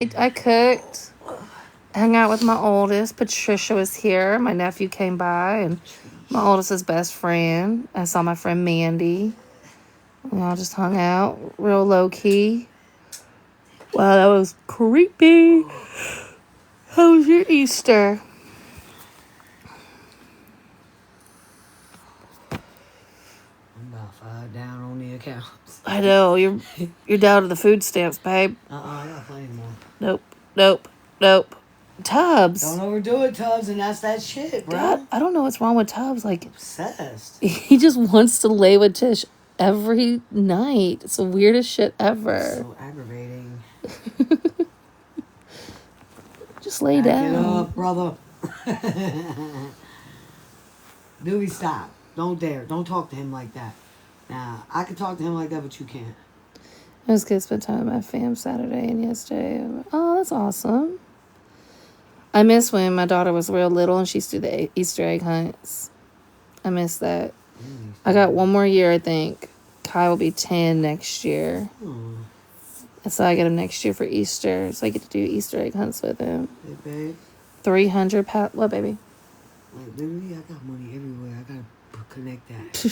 I cooked, hung out with my oldest. Patricia was here. My nephew came by, and my oldest's best friend. I saw my friend Mandy. We all just hung out, real low key. Wow, that was creepy. How was your Easter? I'm about 5 down on the accounts. I know you're down to the food stamps, babe. I got plenty more. Nope. Tubbs. Don't overdo it, Tubbs, and that's that shit, bro. God, I don't know what's wrong with Tubbs. Like, Obsessed. he just wants to lay with Tish every night. It's the weirdest shit ever. So aggravating. Just lay down. Back it up, brother. Doobie, stop. Don't dare. Don't talk to him like that. Now, I can talk to him like that, but you can't. It was good to spend time with my fam Saturday and yesterday. Oh, that's awesome. I miss when my daughter was real little and she used to do the Easter egg hunts. I miss that. I got one more year, I think. Kai will be 10 next year. So I get him next year for Easter. So I get to do Easter egg hunts with him. Hey, babe. 300 pounds. What, baby? Like, literally, I got money everywhere. I gotta connect that.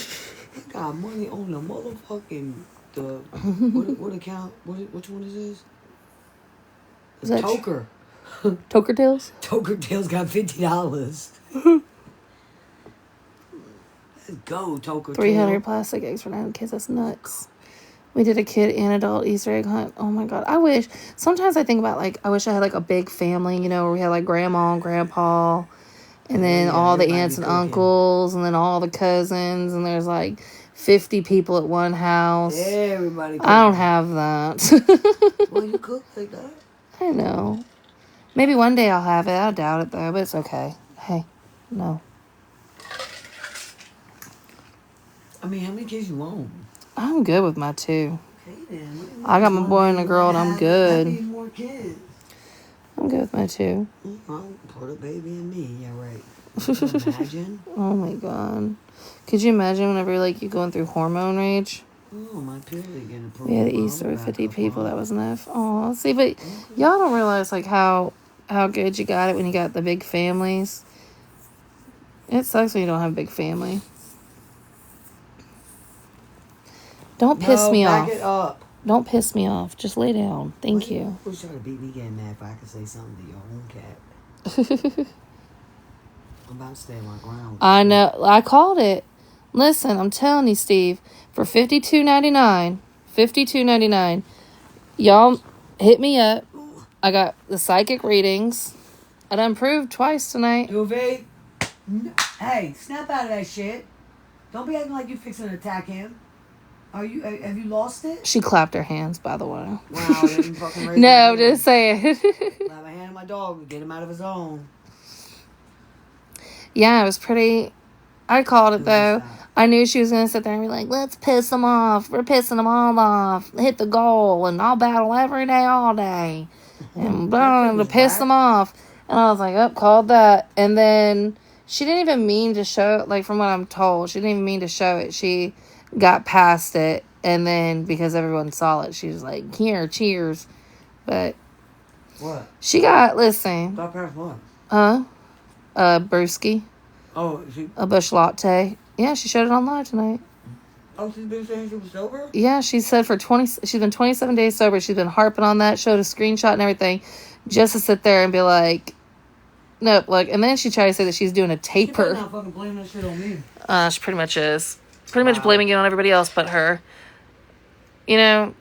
I got money on the motherfucking... what account? Which one is this? Is that Toker. Toker Tales? Toker Tales got $50. Let's go, Toker 300 Tail. plastic eggs for 9 kids. That's nuts. We did a kid and adult Easter egg hunt. Oh my God. I wish. Sometimes I think about, like, I wish I had, like, a big family, you know, where we had, like, grandma and grandpa. And then all the aunts and uncles. And then all the cousins. And there's, like, 50 people at one house. Everybody. I don't have that. Well, you cook like that. I know. Maybe one day I'll have it. I doubt it, though. But it's okay. Hey. No. I mean, how many kids you want? I'm good with my 2. Okay, then. I got my boy and a girl, and I'm good. I need more kids. I'm good with my 2. I'll put a baby in me. Yeah, right. Imagine. Oh my God. Could you imagine whenever, like, you're going through hormone rage? Oh, my period getting approved. We had Easter with 50 people. That was enough. Oh, see, but y'all don't realize, like, how good you got it when you got the big families. It sucks when you don't have a big family. Don't piss me off. Back it up. Don't piss me off. Just lay down. Thank you. Who's trying to beat me getting mad if I could say something to your own cat? I'm about to stay my ground. I know. I called it. Listen, I'm telling you, Steve, for $52.99, y'all hit me up. I got the psychic readings. I done proved twice tonight. Duvet. Hey, snap out of that shit. Don't be acting like you fixing to attack him. Have you lost it? She clapped her hands, by the way. Wow, didn't fucking raise No, my just saying. Clap my hand at my dog. Get him out of his own. Yeah, it was pretty. I called it, though. I knew she was going to sit there and be like, let's piss them off. We're pissing them all off. Hit the goal. And I'll battle every day, all day. And blah, to piss them off. And I was like, oh, called that. And then she didn't even mean to show it. Like, from what I'm told, she didn't even mean to show it. She got past it. And then, because everyone saw it, she was like, here, cheers. But what? She got, listen. Got past what? Huh? Brewski. Oh, a bush latte. Yeah, she showed it on live tonight. Oh, she's been saying she was sober? Yeah, she said she's been 27 days sober. She's been harping on that, showed a screenshot and everything, just to sit there and be like, nope, look. And then she tried to say that she's doing a taper. She's not fucking blaming that shit on me. She pretty much is. Pretty much blaming it on everybody else but her. You know,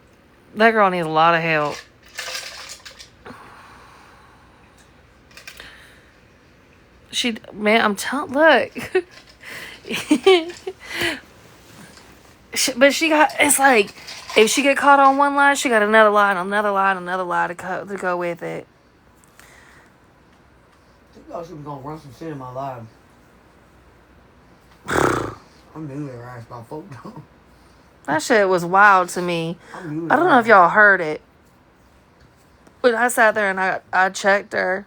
that girl needs a lot of help. I'm telling, look. But she got, it's like, if she get caught on one lie, she got another lie to go with it. She thought she was gonna run some shit in my life. I knew her ass about folk though. That shit was wild to me. I don't know if y'all heard it. But I sat there and I checked her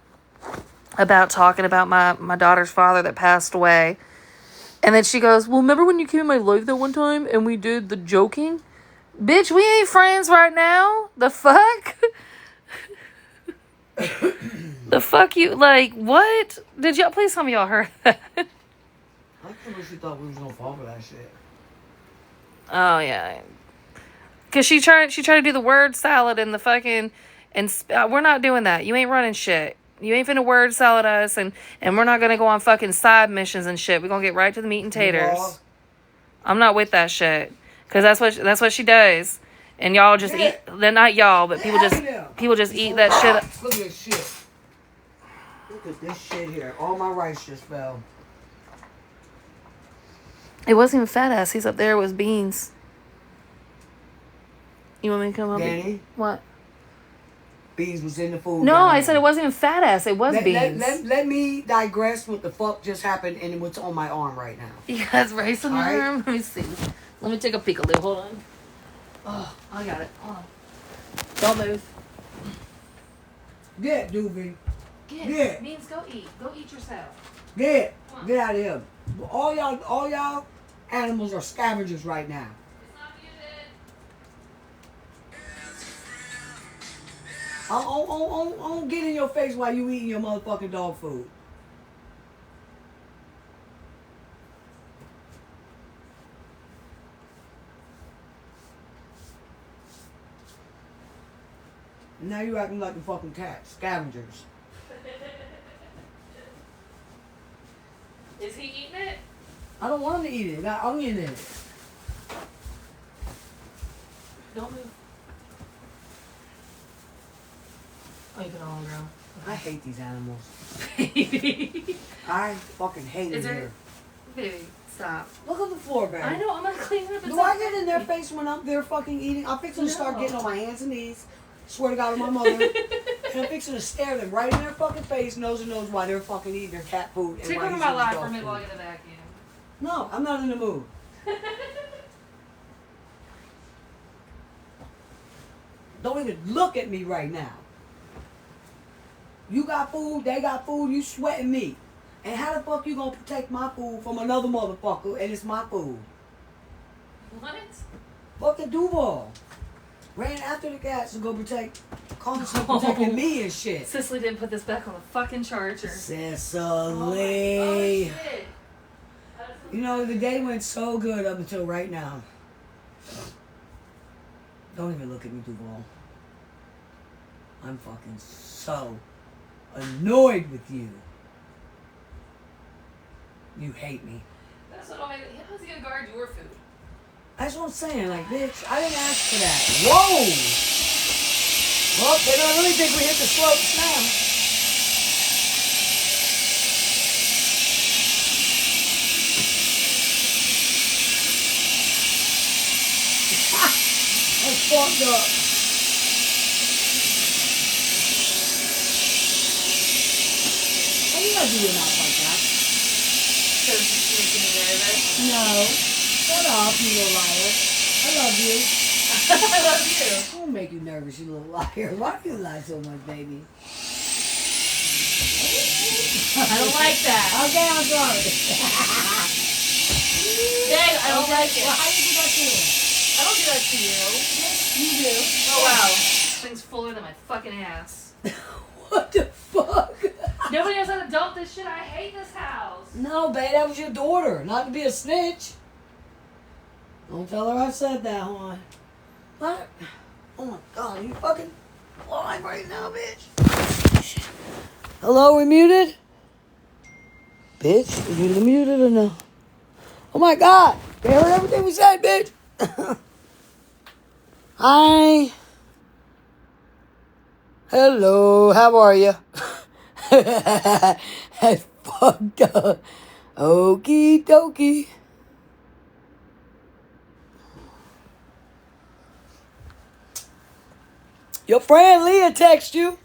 about talking about my daughter's father that passed away. And then she goes, well, remember when you came in my life that one time and we did the joking? Bitch, we ain't friends right now. The fuck? fuck you? Like, what? Did y'all, please tell me y'all heard that? I can't believe she thought we was gonna fall for that shit. Oh, yeah. Because she tried to do the word salad and the fucking, we're not doing that. You ain't running shit. You ain't finna word salad us, and we're not gonna go on fucking side missions and shit. We're gonna get right to the meat and taters. I'm not with that shit. Because that's what she does. And y'all just eat, they're not y'all, but people just eat that shit. Look at this shit. Look at this shit here. All my rice just fell. It wasn't even fat ass. He's up there with beans. You want me to come up? Danny? What? Beans was in the food. No, I said it wasn't even fat ass. It was beans. Let me digress what the fuck just happened and what's on my arm right now. You guys rice on your arm? Let me see. Let me take a peek a little. Hold on. Oh, I got it. Hold on. Don't move. Get, Doobie. Get. Beans, go eat. Go eat yourself. Get out of here. All y'all animals are scavengers right now. It's not muted. I'll get in your face while you eating your motherfucking dog food. Now you acting like a fucking cat. Scavengers. Is he eating it? I don't want him to eat it. Got onion in it. Don't move. Oh, you put it on, girl. I hate these animals. Baby. I fucking hate it here. Baby, stop. Look at the floor, baby. I know, I'm not cleaning up. Do I get in their face when they're fucking eating? I'm fixing to start getting on my hands and knees. Swear to God on my mother. And I'm fixing to stare them right in their fucking face, nose and nose, while they're fucking eating their cat food. Take over my life for a minute while I get a vacuum. No, I'm not in the mood. Don't even look at me right now. You got food, they got food, you sweating me. And how the fuck you gonna protect my food from another motherfucker and it's my food? What? Fucking Duval. Ran after the cats to go constantly protecting me and shit. Cicely didn't put this back on the fucking charger. Cicely. Oh shit. You know, the day went so good up until right now. Don't even look at me, Duval. I'm fucking so annoyed with you. You hate me. That's what I mean. How's he gonna guard your food? That's what I'm saying. Like, bitch, I didn't ask for that. Whoa! Well, they don't really think we hit the slopes now. That's fucked up. Why you gotta do your mouth like that? Because it's making me nervous. No. Shut up, you little liar. I love you. I love you. I won't make you nervous, you little liar. Why do you lie so much, baby? I don't like that. Okay, I'm sorry. Dang, I don't like it. Well, how do you do that to him? I don't do that to you. Yes, you do. Oh, wow. This thing's fuller than my fucking ass. What the fuck? Nobody knows how to dump this shit. I hate this house. No, babe, that was your daughter. Not to be a snitch. Don't tell her I said that, hon. What? Oh my God, you fucking live right now, bitch. Hello, we muted? Bitch, are you muted or no? Oh my God, they heard everything we said, bitch. Hi. Hello, how are you? That's fucked up. Okie dokie. Your friend Leah text you.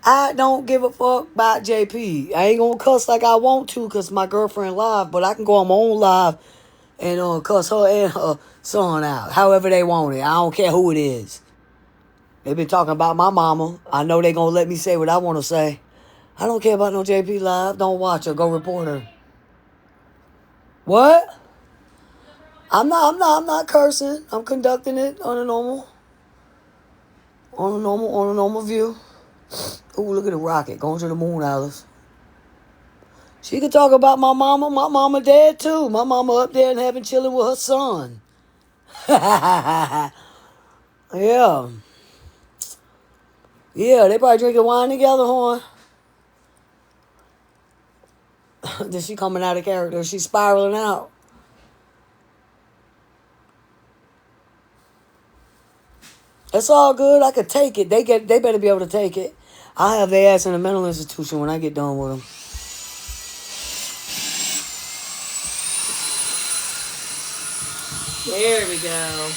I don't give a fuck about JP. I ain't gonna cuss like I want to because my girlfriend live, but I can go on my own live and cuss her and her son out however they want it. I don't care who it is. They been talking about my mama. I know they gonna let me say what I want to say. I don't care about no JP live. Don't watch her. Go report her. What? I'm not cursing. I'm conducting it on a normal. On a normal view. Ooh, look at the rocket going to the moon, Alice. She could talk about my mama. My mama dead too. My mama up there in heaven chilling with her son. Yeah. Yeah, they probably drinking wine together, huh? Then she coming out of character. She's spiraling out. It's all good. I could take it. They better be able to take it. I'll have their ass in a mental institution when I get done with them. There we go.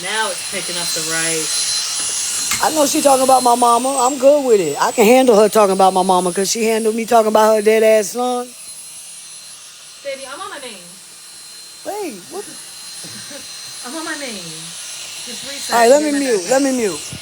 Now it's picking up the rice. I know she talking about my mama. I'm good with it. I can handle her talking about my mama because she handled me talking about her dead ass son. Baby, I'm on my main. Hey, what? I'm on my main. Just reset. All right, let me mute. Let me mute.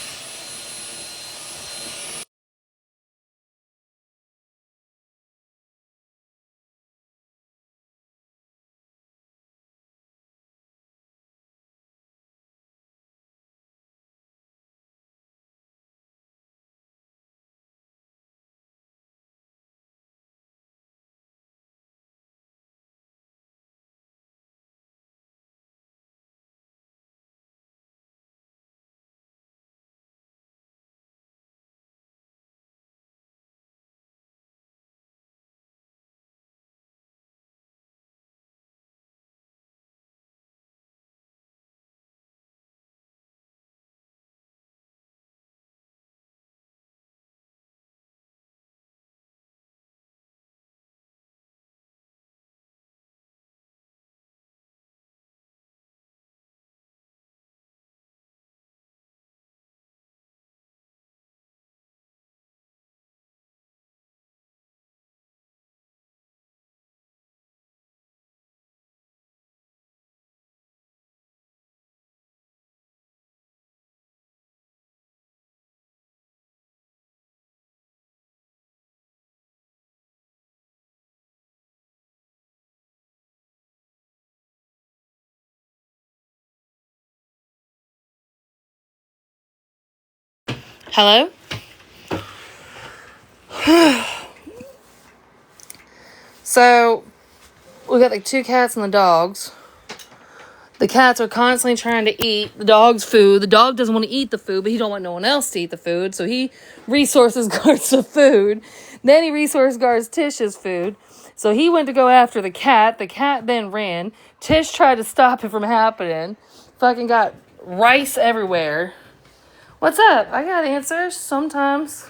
Hello? So, we got like 2 cats and the dogs. The cats are constantly trying to eat the dog's food. The dog doesn't want to eat the food, but he don't want no one else to eat the food. So he resources guards the food. Then he resource guards Tish's food. So he went to go after the cat. The cat then ran. Tish tried to stop it from happening. Fucking got rice everywhere. What's up? I got answers sometimes.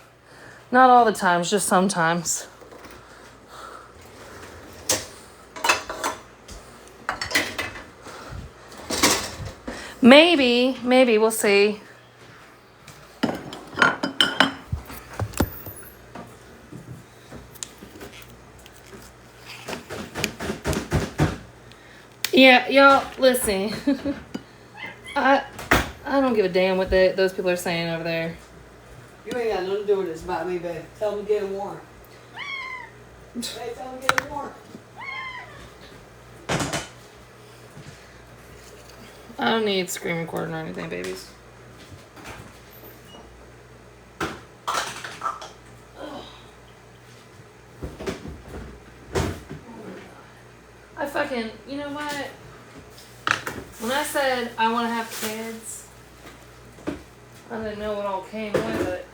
Not all the times, just sometimes. Maybe, we'll see. Yeah, y'all, listen. I don't give a damn what those people are saying over there. You ain't got nothing to do with this about me, babe. Tell them to get a warrant. Hey, tell them to get a warrant. I don't need screen recording or anything, babies. I fucking, you know what? When I said I want to have kids, I didn't know what all came with it.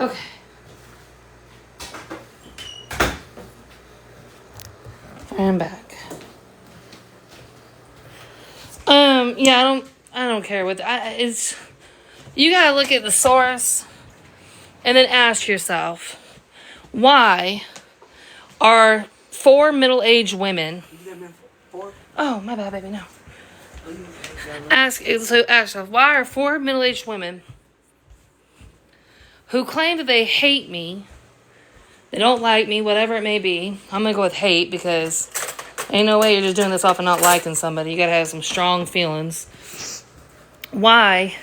Okay. I'm back. Yeah, I don't care what it's. You gotta look at the source, and then ask yourself, why are 4 middle-aged women? Oh, my bad, baby. No. Ask yourself, why are 4 middle-aged women who claim that they hate me, they don't like me, whatever it may be. I'm gonna go with hate because ain't no way you're just doing this off of not liking somebody. You gotta have some strong feelings. Why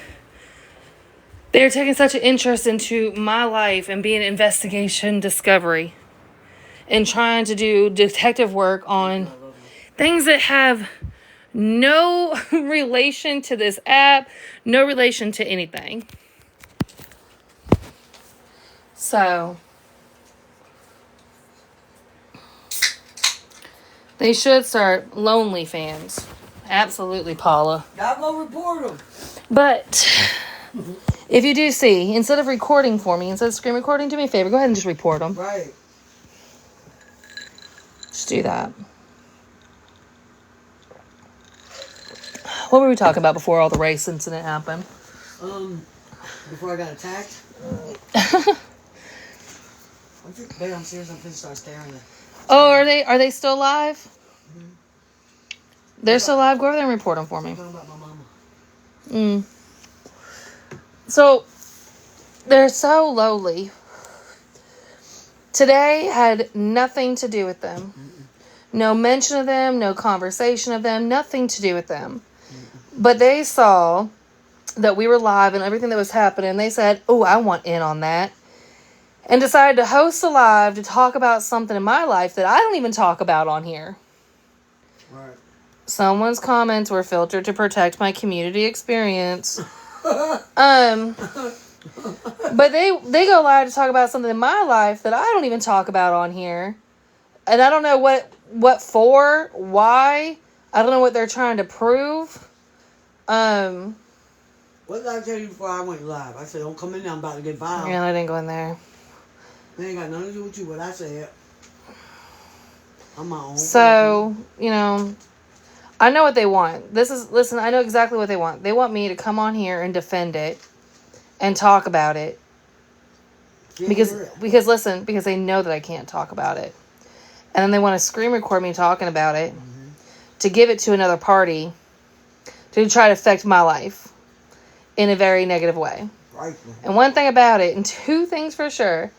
They're taking such an interest into my life and being investigation discovery and trying to do detective work on things that have no relation to this app, no relation to anything. So, they should start Lonely Fans. Absolutely, Paula. Gotta go report them. But if you do see, instead of recording for me, instead of screen recording, do me a favor, go ahead and just report them. Right. Just do that. What were we talking about before all the race incident happened? Before I got attacked. Babe, I'm serious. I'm finna start staring at. Oh, are they still alive? Mm-hmm. They're still alive. Go over there and report them for me. I'm talking about my mama. So, they're so lowly. Today had nothing to do with them. No mention of them, no conversation of them, nothing to do with them. But they saw that we were live and everything that was happening. They said, oh, I want in on that. And decided to host a live to talk about something in my life that I don't even talk about on here. Right. Someone's comments were filtered to protect my community experience. But they go live to talk about something in my life that I don't even talk about on here. And I don't know what for, why. I don't know what they're trying to prove. What did I tell you before I went live? I said, don't come in there, I'm about to get violent. Yeah, I didn't go in there. It ain't got nothing to do with you, what I said. I'm my own So, I know what they want. Listen, I know exactly what they want. They want me to come on here and defend it and talk about it. Yeah, Because they know that I can't talk about it. And then they want to screen record me talking about it to give it to another party to try to affect my life in a very negative way. Right. And one thing about it, and two things for sure,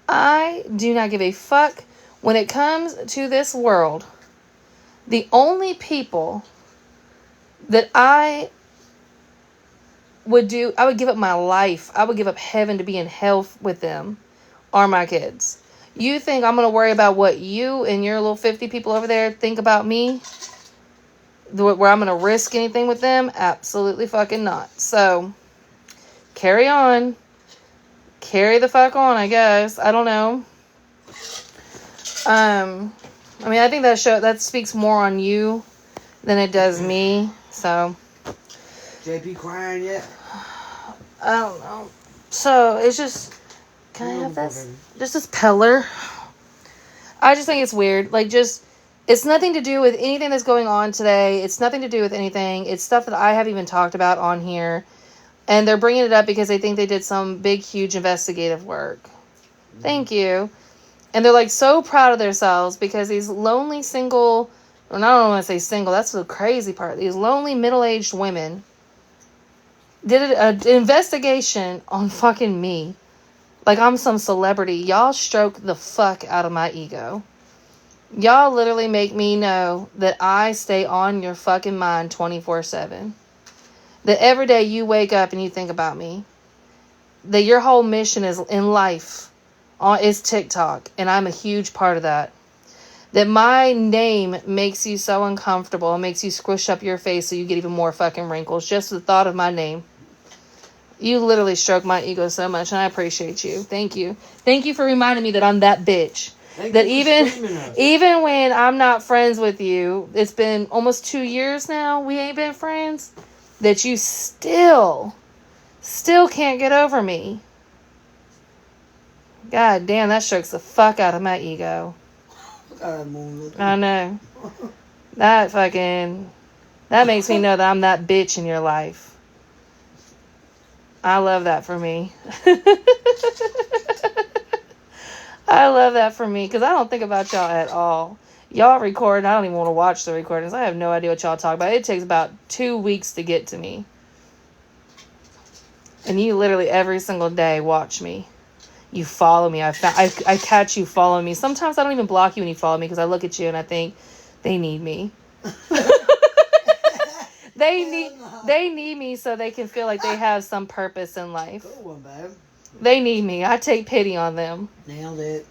I do not give a fuck when it comes to this world. The only people that I would give up my life, I would give up heaven to be in hell with them, are my kids. You think I'm going to worry about what you and your little 50 people over there think about me? Where I'm going to risk anything with them? Absolutely fucking not. So, carry on. Carry the fuck on, I guess. I don't know. I think that speaks more on you than it does me. So, JP crying yet? I don't know. So, it's just, can I have this? Just this Peller. I just think it's weird. It's nothing to do with anything that's going on today. It's nothing to do with anything. It's stuff that I haven't even talked about on here. And they're bringing it up because they think they did some big, huge investigative work. Thank you. And they're so proud of themselves because these lonely single, I don't want to say single, that's the crazy part. These lonely middle-aged women did an investigation on fucking me. Like I'm some celebrity. Y'all stroke the fuck out of my ego. Y'all literally make me know that I stay on your fucking mind 24/7. That every day you wake up and you think about me. That your whole mission is in life is TikTok. And I'm a huge part of that. That my name makes you so uncomfortable and makes you squish up your face so you get even more fucking wrinkles. Just the thought of my name. You literally stroke my ego so much and I appreciate you. Thank you. Thank you for reminding me that I'm that bitch. That even when I'm not friends with you, it's been almost 2 years now, we ain't been friends, that you still can't get over me. God damn, that strokes the fuck out of my ego. I know. That makes me know that I'm that bitch in your life. I love that for me. I love that for me because I don't think about y'all at all. Y'all record and I don't even want to watch the recordings. I have no idea what y'all talk about. It takes about 2 weeks to get to me. And you literally every single day watch me. You follow me. I catch you following me. Sometimes I don't even block you when you follow me because I look at you and I think they need me. They need me so they can feel like they have some purpose in life. Good one, babe. They need me. I take pity on them. Nailed it.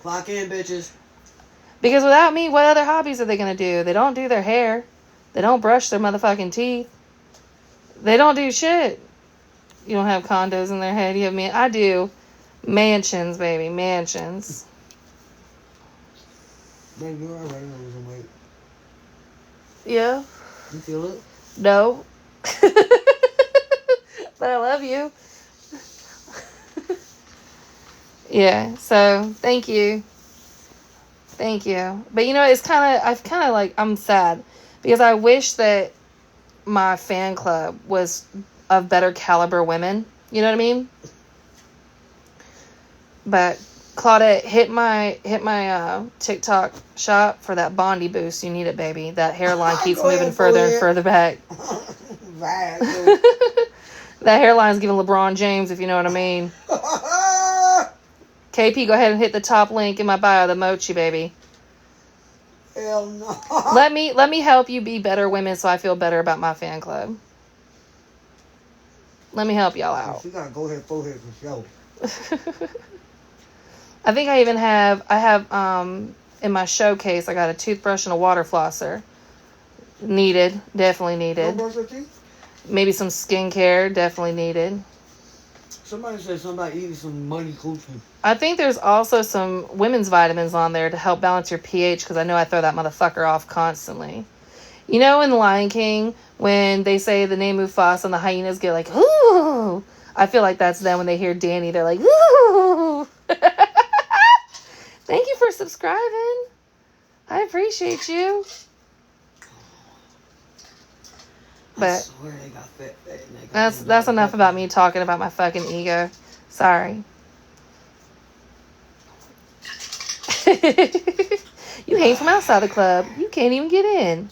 Clock in, bitches. Because without me, what other hobbies are they going to do? They don't do their hair. They don't brush their motherfucking teeth. They don't do shit. You don't have condos in their head. You have I do. Mansions, baby. Mansions. Babe, you're already losing weight. Yeah. You feel it? No. But I love you. Yeah, so thank you. Thank you. But you know, I'm sad because I wish that my fan club was of better caliber women. You know what I mean? But Claudette, hit my TikTok shop for that Bondi boost. You need it, baby. That hairline keeps moving further and further back. That hairline's giving LeBron James, if you know what I mean. KP, go ahead and hit the top link in my bio, the mochi, baby. Hell no. Let me help you be better women so I feel better about my fan club. Let me help y'all out. She got to go ahead for sure. I think I have in my showcase, I got a toothbrush and a water flosser. Needed. Definitely needed. Don't brush your teeth? Maybe some skincare. Definitely needed. Somebody said something about eating some money coochie. I think there's also some women's vitamins on there to help balance your pH because I know I throw that motherfucker off constantly. You know in The Lion King when they say the name Mufasa and the hyenas get like, ooh. I feel like that's them when they hear Danny. They're like, ooh. Thank you for subscribing. I appreciate you. But I swear they got fat. that's enough about me talking about my fucking ego. Sorry. You hang from outside the club. You can't even get in.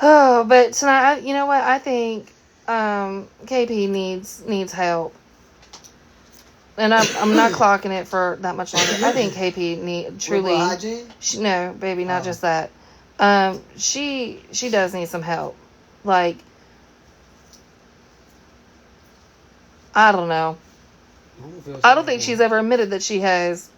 Oh, but tonight, you know what? I think KP needs help. And I'm not clocking it for that much longer. I think KP truly. No, baby, not just that. She does need some help. Like, I don't know. I don't think she's ever admitted that she has.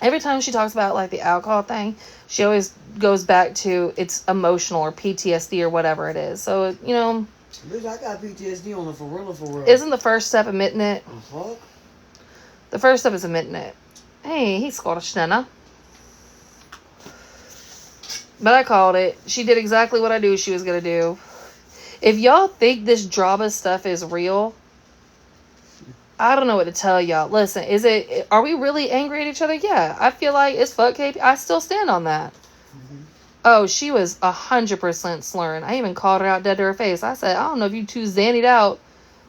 Every time she talks about like the alcohol thing, she always goes back to it's emotional or PTSD or whatever it is. So, you know. Bitch, I got PTSD on it for real. Isn't the first step admitting it? Fuck? The first step is admitting it. Hey, he's Scottish Nana. But I called it. She did exactly what I knew she was going to do. If y'all think this drama stuff is real, I don't know what to tell y'all. Listen, are we really angry at each other? Yeah. I feel like it's fuck KP. I still stand on that. Mm-hmm. Oh, she was 100% slurring. I even called her out dead to her face. I said, I don't know if you two zannied out.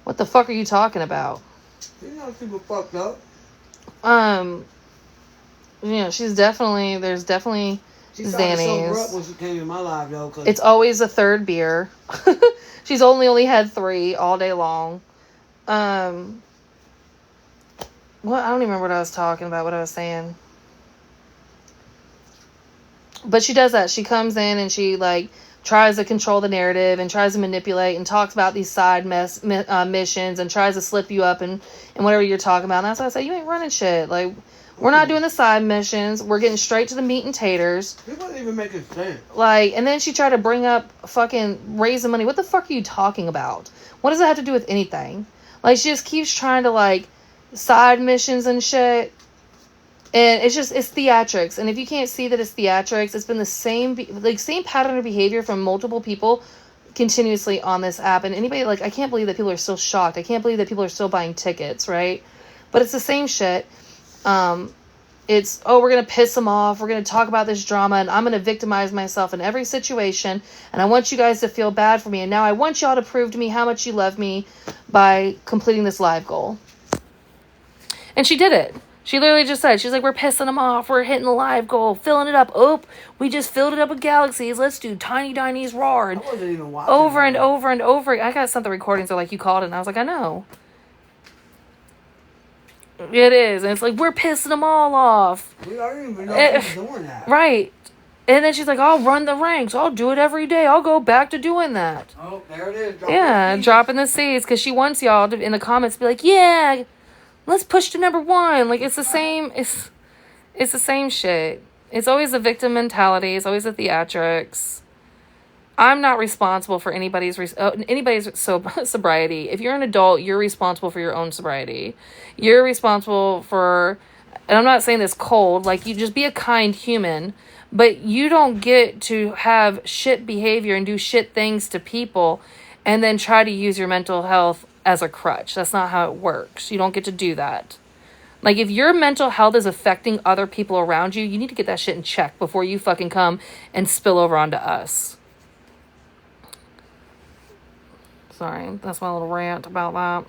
What the fuck are you talking about? You know people fucked up. You know, there's definitely She started to sober Xannies. up when she came in my life, though. It's always a third beer. She's only had 3 all day long. What? I don't even remember what I was talking about, what I was saying. But she does that. She comes in and she, like, tries to control the narrative and tries to manipulate and talks about these side missions and tries to slip you up and whatever you're talking about. And that's why I say, you ain't running shit. Like, we're not doing the side missions. We're getting straight to the meat and taters. It wasn't even making sense. Like, and then she tried to bring up fucking raising money. What the fuck are you talking about? What does that have to do with anything? Like, she just keeps trying to, like, side missions and shit. And it's theatrics. And if you can't see that it's theatrics, it's been the same pattern of behavior from multiple people continuously on this app. And anybody, like, I can't believe that people are still shocked. I can't believe that people are still buying tickets, right? But it's the same shit. It's, we're going to piss them off. We're going to talk about this drama and I'm going to victimize myself in every situation. And I want you guys to feel bad for me. And now I want y'all to prove to me how much you love me by completing this live goal. And she did it. She literally just said, she's like, we're pissing them off. We're hitting the live goal, filling it up. Oh, we just filled it up with galaxies. Let's do Tiny Diny's Roar. I wasn't even watching over and over and over. I got some of the recordings are like, you called it. And I was like, I know. It is. And it's like, we're pissing them all off. We don't even know who's doing that. Right. And then she's like, I'll run the ranks. I'll do it every day. I'll go back to doing that. Oh, there it is. Dropping the C's because she wants y'all to, in the comments, be like, yeah, let's push to number 1. Like, it's the same. It's the same shit. It's always the victim mentality. It's always the theatrics. I'm not responsible for anybody's sobriety. If you're an adult, you're responsible for your own sobriety. You're responsible for, and I'm not saying this cold, like, you just be a kind human, but you don't get to have shit behavior and do shit things to people and then try to use your mental health as a crutch. That's not how it works. You don't get to do that. Like, if your mental health is affecting other people around you, you need to get that shit in check before you fucking come and spill over onto us. Sorry, that's my little rant about that.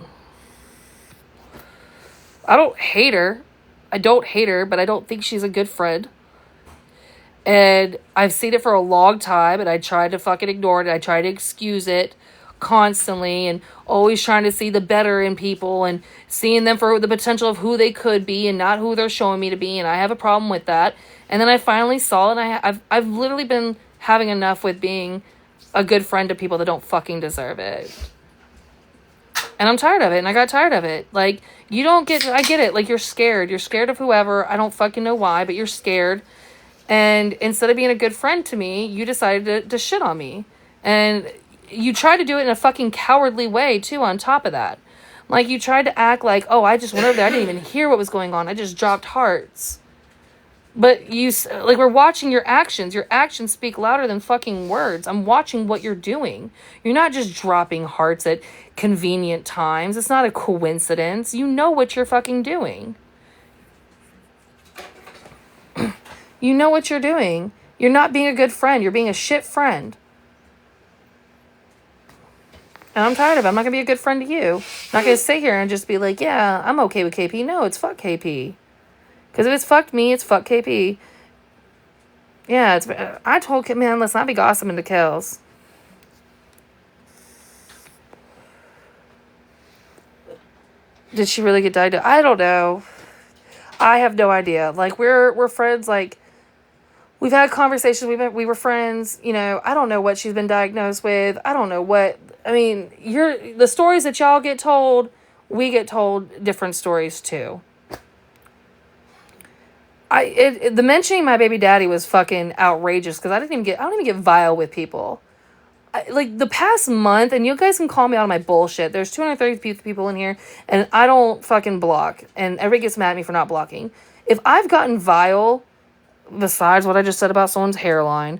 I don't hate her, but I don't think she's a good friend. And I've seen it for a long time, and I tried to fucking ignore it. I tried to excuse it constantly, and always trying to see the better in people and seeing them for the potential of who they could be and not who they're showing me to be. And I have a problem with that. And then I finally saw it, and I've literally been having enough with being a good friend to people that don't fucking deserve it. And I'm tired of it, and I got tired of it. Like, I get it. Like, you're scared. You're scared of whoever. I don't fucking know why, but you're scared. And instead of being a good friend to me, you decided to shit on me. And you tried to do it in a fucking cowardly way, too, on top of that. Like, you tried to act like, oh, I just went over there. I didn't even hear what was going on. I just dropped hearts. But we're watching your actions. Your actions speak louder than fucking words. I'm watching what you're doing. You're not just dropping hearts at convenient times. It's not a coincidence. You know what you're fucking doing. You know what you're doing. You're not being a good friend. You're being a shit friend. And I'm tired of it. I'm not going to be a good friend to you. I'm not going to sit here and just be like, yeah, I'm okay with KP. No, it's fuck KP. Because if it's fucked me, it's fuck KP. Yeah, I told Kip, man, let's not be gossiping to Kels. Did she really get diagnosed? I don't know. I have no idea. Like, we're friends. Like, we've had conversations. We were friends. You know, I don't know what she's been diagnosed with. I don't know what. I mean, the stories that y'all get told, we get told different stories too. The mentioning my baby daddy was fucking outrageous because I don't even get vile with people. Like, the past month, and you guys can call me out on my bullshit. There's 230 people in here, and I don't fucking block. And everybody gets mad at me for not blocking. If I've gotten vile, besides what I just said about someone's hairline,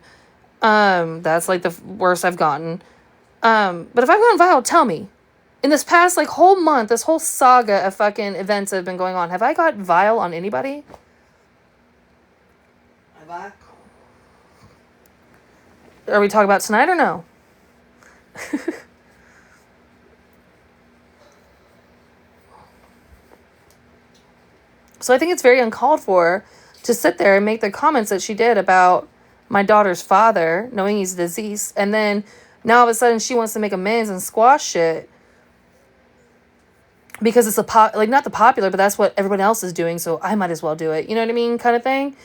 that's like the worst I've gotten. But if I've gotten vile, tell me. In this past, like, whole month, this whole saga of fucking events that have been going on, have I got vile on anybody? Have I? Are we talking about tonight or no? So I think it's very uncalled for to sit there and make the comments that she did about my daughter's father, knowing he's deceased, and then now all of a sudden she wants to make amends and squash shit because it's not the popular, but that's what everyone else is doing, so I might as well do it. You know what I mean, kind of thing.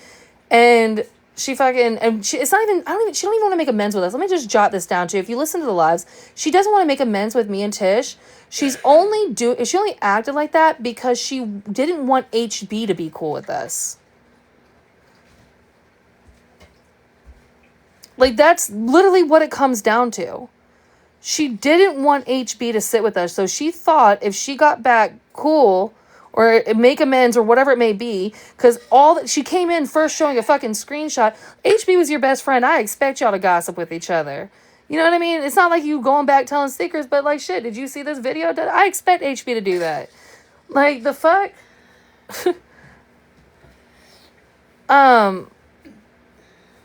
And she fucking, and she, it's not even, she don't even want to make amends with us. Let me just jot this down too. If you listen to the lives, she doesn't want to make amends with me and Tish. She only acted like that because she didn't want HB to be cool with us. Like, that's literally what it comes down to. She didn't want HB to sit with us, so she thought if she got back cool or make amends or whatever it may be, because she came in first showing a fucking screenshot. HB was your best friend. I expect y'all to gossip with each other. You know what I mean? It's not like you going back telling secrets, but like, shit, did you see this video? I expect HB to do that. Like, the fuck?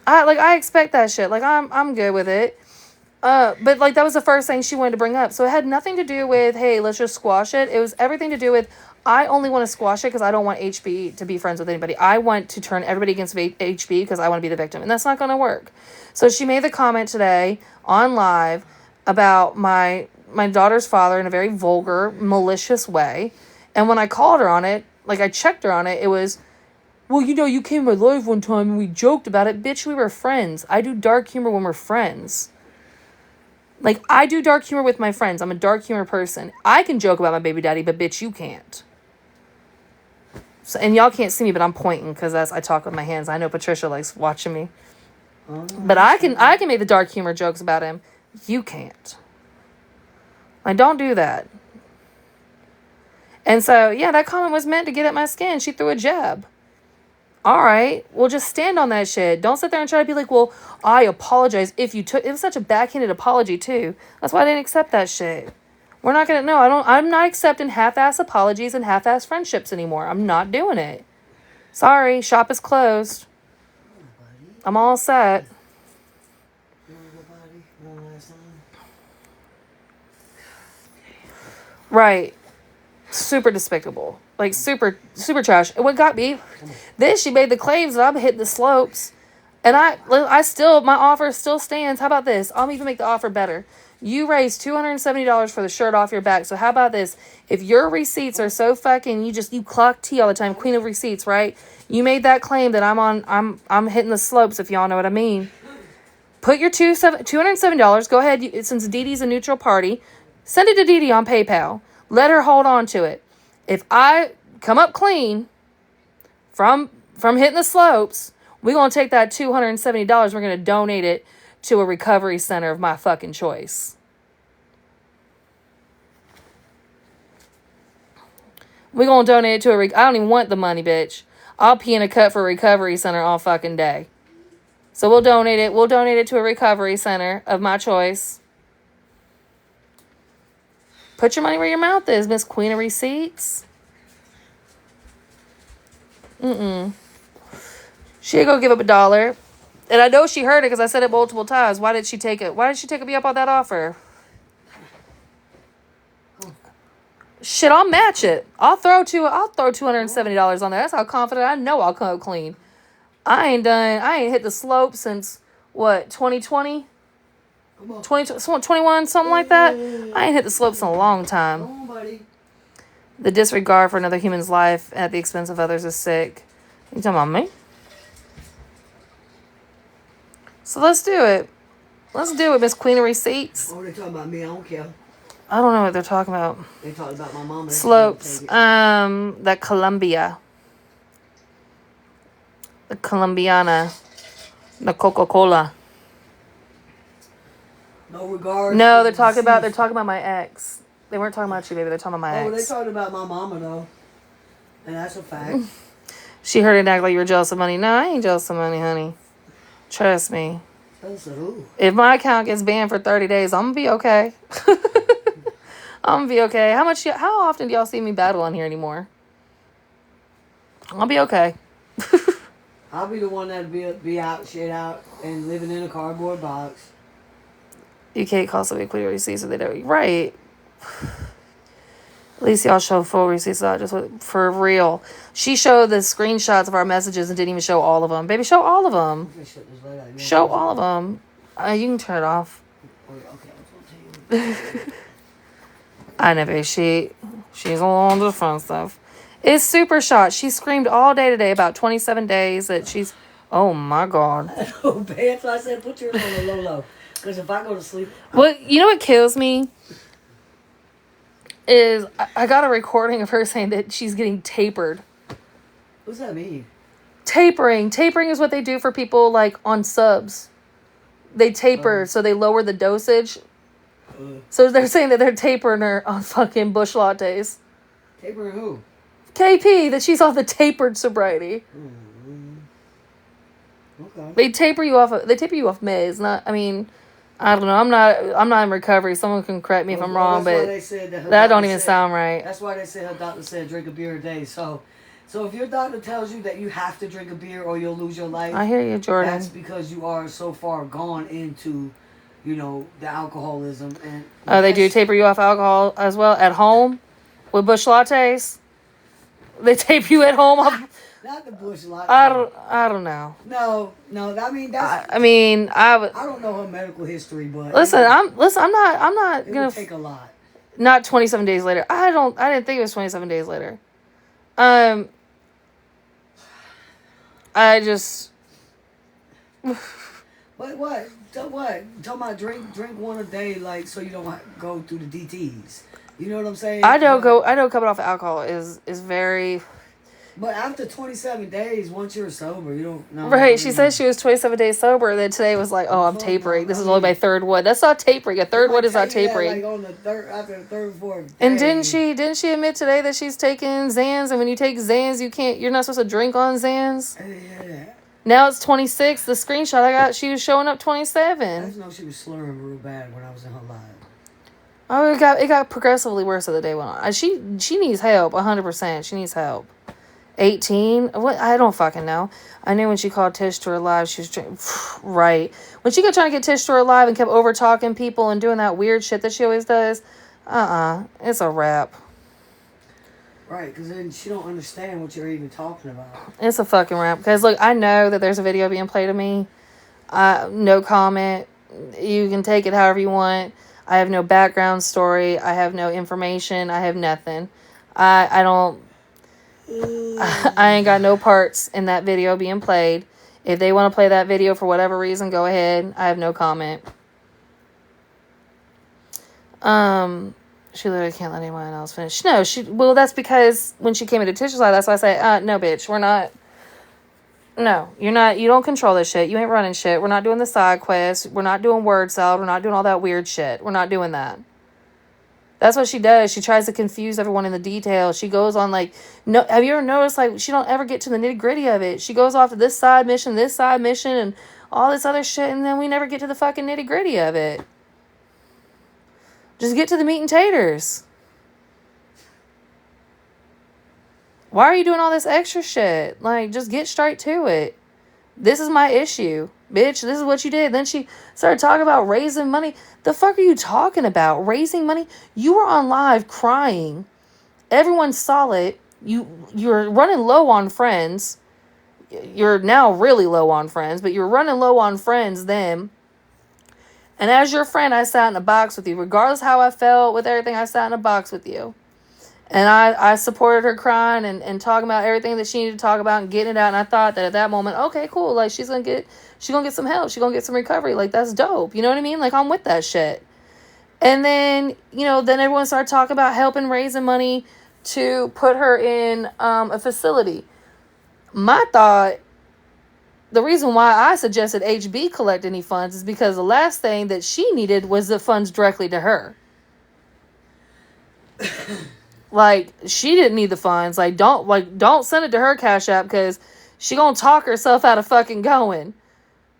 I expect that shit. Like, I'm good with it. But like, that was the first thing she wanted to bring up. So it had nothing to do with, hey, let's just squash it. It was everything to do with, I only want to squash it because I don't want HB to be friends with anybody. I want to turn everybody against HB because I want to be the victim. And that's not going to work. So she made the comment today on live about my daughter's father in a very vulgar, malicious way. And when I called her on it, like, I checked her on it, it was, well, you came in my life one time and we joked about it. Bitch, we were friends. I do dark humor when we're friends. Like, I do dark humor with my friends. I'm a dark humor person. I can joke about my baby daddy, but bitch, you can't. So, and y'all can't see me, but I'm pointing because I talk with my hands. I know Patricia likes watching me. But I can make the dark humor jokes about him. You can't. Like, don't do that. And so, yeah, that comment was meant to get at my skin. She threw a jab. All right. Well, just stand on that shit. Don't sit there and try to be like, well, I apologize if you took... It was such a backhanded apology, too. That's why I didn't accept that shit. We're not going to... No, I'm not accepting half-ass apologies and half-ass friendships anymore. I'm not doing it. Sorry. Shop is closed. I'm all set. Right. Super despicable. Like, super trash. And what got me, this, she made the claims that I'm hitting the slopes. And I still, my offer still stands. How about this? I'll even make the offer better. You raised $270 for the shirt off your back. So how about this? If your receipts are so fucking, you clock T all the time, queen of receipts, right? You made that claim that I'm hitting the slopes, if y'all know what I mean. Put your $270, go ahead, since Dee Dee's a neutral party, send it to Dee Dee on PayPal. Let her hold on to it. If I come up clean from hitting the slopes, we're going to take that $270. We're going to donate it to a recovery center of my fucking choice. We're going to donate it to I don't even want the money, bitch. I'll pee in a cut for a recovery center all fucking day. So we'll donate it. We'll donate it to a recovery center of my choice. Put your money where your mouth is, Miss Queen of Receipts. She'd go give up $1. And I know she heard it because I said it multiple times. Why did she take it? Why did she take me up on that offer? Shit, I'll match it. I'll throw $270 on there. That's how confident I know I'll come clean. I ain't hit the slope since, what, 2020? 21, something like that. I ain't hit the slopes in a long time. The disregard for another human's life at the expense of others is sick. You talking about me? So let's do it. Let's do it, Miss Queen of Receipts. Oh, they talking about me. I don't care. I don't know what they're talking about. They talking about my mama. Slopes. The Columbia. The Colombiana. The Coca-Cola. No regard. No, they're talking about my ex. They weren't talking about you, baby. They're talking about my ex. Oh, they talking about my mama, though. And that's a fact. She heard it act like you were jealous of money. No, I ain't jealous of money, honey. Trust me. Jealous of who? If my account gets banned for 30 days, I'm going to be okay. I'm going to be okay. How often do y'all see me battle on here anymore? I'll be okay. I'll be the one that'll be out, shit out, and living in a cardboard box. You can't call somebody clear receipts so they don't. Right. At least y'all show full receipts, not just for real. She showed the screenshots of our messages and didn't even show all of them. Baby, show all of them. Show all of them. You can turn it off. I know, baby. She's on the front stuff. It's super shot. She screamed all day today about 27 days that she's... Oh, my God. Oh, babe, so I said put yours on the low. Because if I go to sleep... Well, you know what kills me? Is I got a recording of her saying that she's getting tapered. What's that mean? Tapering. Tapering is what they do for people, like, on subs. They taper, so they lower the dosage. So they're saying that they're tapering her on fucking Bush lattes. Tapering who? KP, that she's on the tapered sobriety. Okay. They taper you off meds. Not, I mean, I don't know. I'm not in recovery. Someone can correct me if I'm wrong, but that don't even sound right. That's why they said her doctor said drink a beer a day. So if your doctor tells you that you have to drink a beer or you'll lose your life, I hear you, Jordan. That's because you are so far gone into, the alcoholism and. Oh, they do taper you off alcohol as well at home with Bush lattes. They tape you at home. Not the Bush latte. I don't know. No. I mean that's. I don't know her medical history, but I'm not it gonna would take a lot. Not 27 days later. I didn't think it was 27 days later. I just... What? Talking about drink one a day, like, so you don't go through the DTs. You know what I'm saying? I know coming off alcohol is very... But after 27 days, once you're sober, you don't know. Right, she said she was 27 days sober, and then today was like, oh, I'm tapering. This is only my third one. That's not tapering. A third one is not tapering. Like on the after the third, fourth day. And didn't she admit today that she's taking Xans, and when you take Xans, you're not supposed to drink on Xans? Yeah. Now it's 26. The screenshot I got, she was showing up 27. I just know she was slurring real bad when I was in her live. Oh, it got progressively worse as the day went on. She needs help, 100%. She needs help. 18? What? I don't fucking know. I knew when she called Tish to her live, she was right. When she kept trying to get Tish to her live and kept over talking people and doing that weird shit that she always does, it's a wrap. Right, because then she don't understand what you're even talking about. It's a fucking wrap. Because look, I know that there's a video being played of me. No comment. You can take it however you want. I have no background story. I have no information. I have nothing. I don't. I ain't got no parts in that video being played. If they want to play that video for whatever reason, go ahead. I have no comment. She literally can't let anyone else finish. No, well, that's because when she came into Tish's live, that's why I say, no, bitch, we're not. No, you're not. You don't control this shit. You ain't running shit. We're not doing the side quests. We're not doing word salad. We're not doing all that weird shit. We're not doing that. That's what she does. She tries to confuse everyone in the details. She goes on like, no. Have you ever noticed like she don't ever get to the nitty gritty of it? She goes off to this side mission, and all this other shit, and then we never get to the fucking nitty gritty of it. Just get to the meat and taters. Why are you doing all this extra shit? Like, just get straight to it. This is my issue. Bitch, this is what you did. Then she started talking about raising money. The fuck are you talking about? Raising money? You were on live crying. Everyone saw it. You're running low on friends. You're now really low on friends, but you're running low on friends then. And as your friend, I sat in a box with you. Regardless how I felt with everything, I sat in a box with you. And I supported her crying and talking about everything that she needed to talk about and getting it out. And I thought that at that moment, okay, cool. Like, she's going to get some help. She's going to get some recovery. Like, that's dope. You know what I mean? Like, I'm with that shit. And then, then everyone started talking about helping raising money to put her in a facility. My thought, the reason why I suggested HB collect any funds is because the last thing that she needed was the funds directly to her. Like, she didn't need the funds. Don't send it to her Cash App because she gonna talk herself out of fucking going.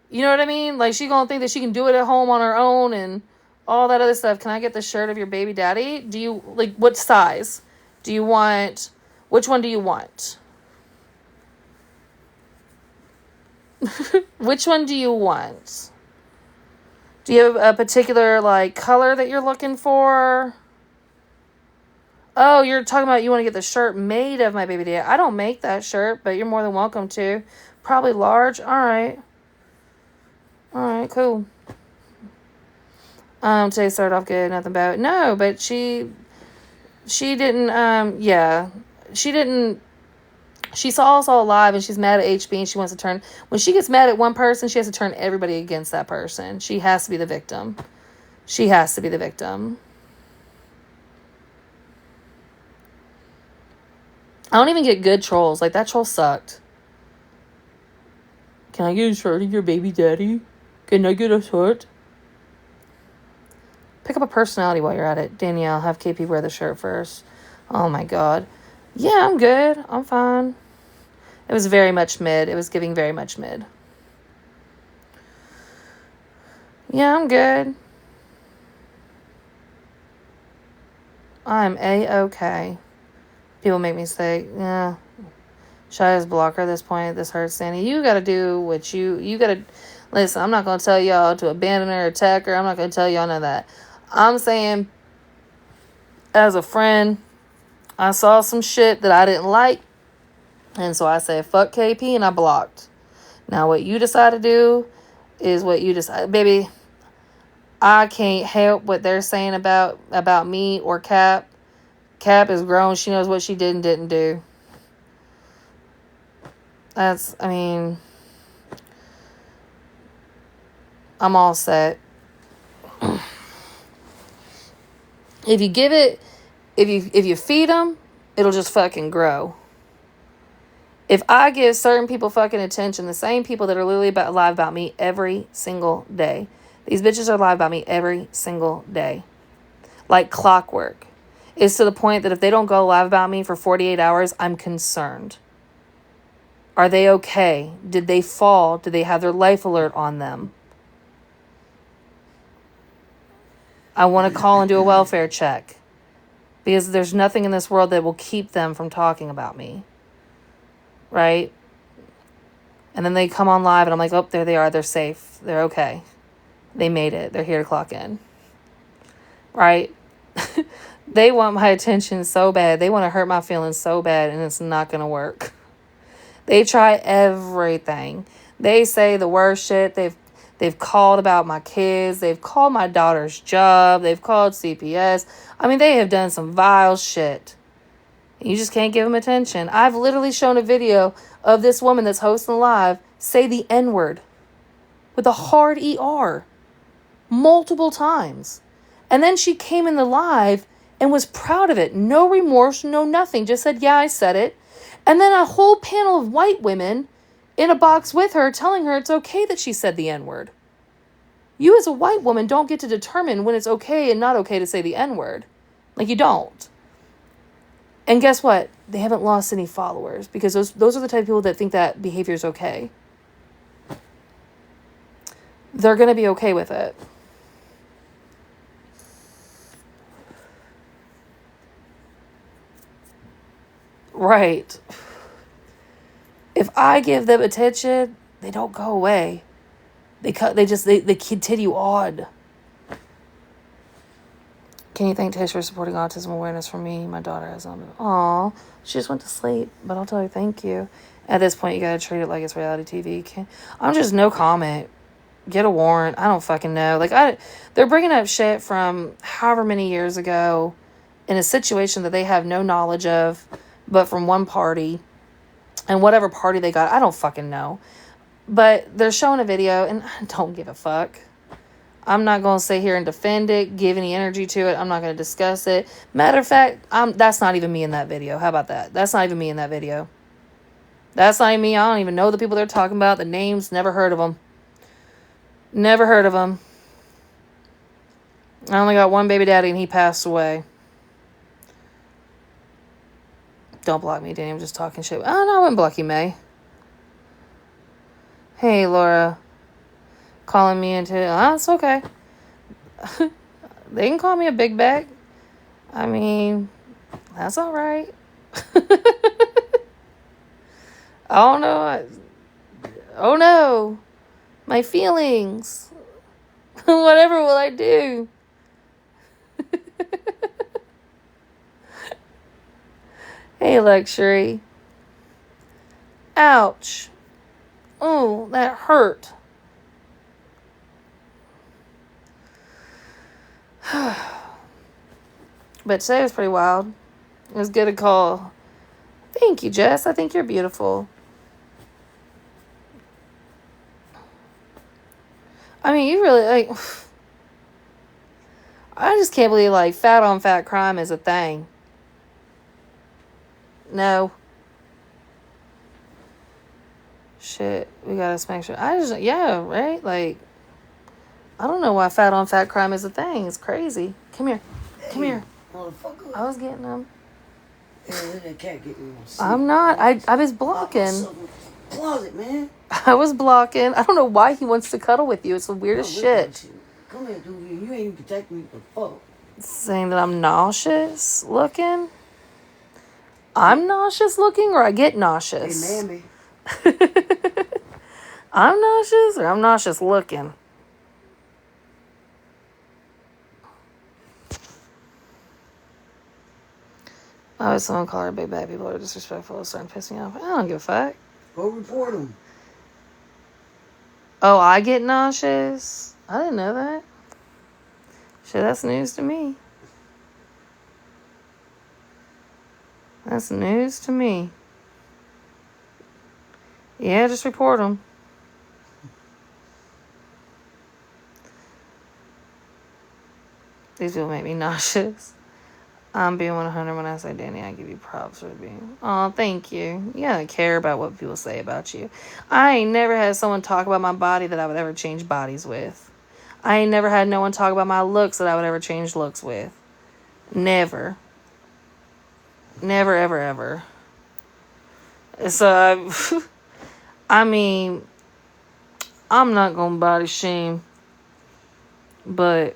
You know what I mean? Like, she gonna think that she can do it at home on her own and all that other stuff. Can I get the shirt of your baby daddy? Do you, what size? Which one do you want? Which one do you want? Do you have a particular, color that you're looking for? Oh, you're talking about you want to get the shirt made of my baby daddy. I don't make that shirt, but you're more than welcome to. Probably large. All right, cool. Today started off good, nothing bad. No, but she didn't, she didn't, she saw us all live and she's mad at HB and she wants to turn, when she gets mad at one person, she has to turn everybody against that person. She has to be the victim. I don't even get good trolls. Like, that troll sucked. Can I get a shirt of your baby daddy? Can I get a shirt? Pick up a personality while you're at it. Danielle, have KP wear the shirt first. Oh my god. Yeah, I'm good. I'm fine. It was very much mid. It was giving very much mid. Yeah, I'm good. I'm A-okay. People make me say, yeah, should I just block her at this point? This hurts, Sandy. You got to do what you got to... Listen, I'm not going to tell y'all to abandon her or attack her. I'm not going to tell y'all none of that. I'm saying, as a friend, I saw some shit that I didn't like. And so I said, fuck KP, and I blocked. Now, what you decide to do is what you decide. Baby, I can't help what they're saying about me or Cap. Cap is grown. She knows what she did and didn't do. I mean, I'm all set. If you give it, if you feed them, it'll just fucking grow. If I give certain people fucking attention, the same people that are literally live about me every single day, these bitches are live about me every single day. Like clockwork. It's to the point that if they don't go live about me for 48 hours, I'm concerned. Are they okay? Did they fall? Did they have their life alert on them? I want to call and do a welfare check. Because there's nothing in this world that will keep them from talking about me. Right? And then they come on live and I'm like, oh, there they are. They're safe. They're okay. They made it. They're here to clock in. Right? They want my attention so bad. They want to hurt my feelings so bad, and it's not going to work. They try everything. They say the worst shit. They've called about my kids. They've called my daughter's job. They've called CPS. I mean, they have done some vile shit. You just can't give them attention. I've literally shown a video of this woman that's hosting live say the N-word with a hard ER multiple times. And then she came in the live and was proud of it. No remorse, no nothing. Just said, yeah, I said it. And then a whole panel of white women in a box with her telling her it's okay that she said the N-word. You as a white woman don't get to determine when it's okay and not okay to say the N-word. Like, you don't. And guess what? They haven't lost any followers because those are the type of people that think that behavior is okay. They're going to be okay with it. Right. If I give them attention, they don't go away. They continue on. Can you thank Tish for supporting autism awareness for me? My daughter has on. Aw, she just went to sleep, but I'll tell her thank you. At this point, you gotta treat it like it's reality TV. I'm just no comment. Get a warrant. I don't fucking know. They're bringing up shit from however many years ago in a situation that they have no knowledge of, but from one party. And whatever party they got, I don't fucking know. But they're showing a video, and I don't give a fuck. I'm not going to sit here and defend it, give any energy to it. I'm not going to discuss it. Matter of fact, that's not even me in that video. How about that? That's not even me in that video. That's not even me. I don't even know the people they're talking about. The names, never heard of them. Never heard of them. I only got one baby daddy, and he passed away. Don't block me, Danny. I'm just talking shit. Oh, no, I wouldn't block you, May. Hey, Laura. Calling me into... it's okay. They can call me a big bag. I mean, that's all right. Oh, no. Oh, no. My feelings. Whatever will I do? Hey, Luxury. Ouch. Oh, that hurt. But today was pretty wild. It was good to call. Thank you, Jess. I think you're beautiful. I mean, you really, I just can't believe, fat on fat crime is a thing. No. Shit, we gotta smack sure. Yeah, right? I don't know why fat on fat crime is a thing. It's crazy. Come here. Come here. Motherfucker. I was getting them. Yeah, that cat get me. I'm not. I was blocking. Closet, man. I was blocking. I don't know why he wants to cuddle with you. It's the weirdest shit. Come here, dude. You ain't even protecting me for fuck. Saying that I'm nauseous looking. I'm nauseous looking, or I get nauseous? Hey, mammy. I'm nauseous, or I'm nauseous looking? I always someone call her big bad people are disrespectful. It's starting to piss me off. I don't give a fuck. Go report them. Oh, I get nauseous? I didn't know that. Shit, that's news to me. That's news to me. Yeah, just report them. These people make me nauseous. I'm being 100 when I say, Danny, I give you props for being. Oh, thank you. You gotta care about what people say about you. I ain't never had someone talk about my body that I would ever change bodies with. I ain't never had no one talk about my looks that I would ever change looks with. Never. Never, ever, ever. So, I mean, I'm not gonna body shame, but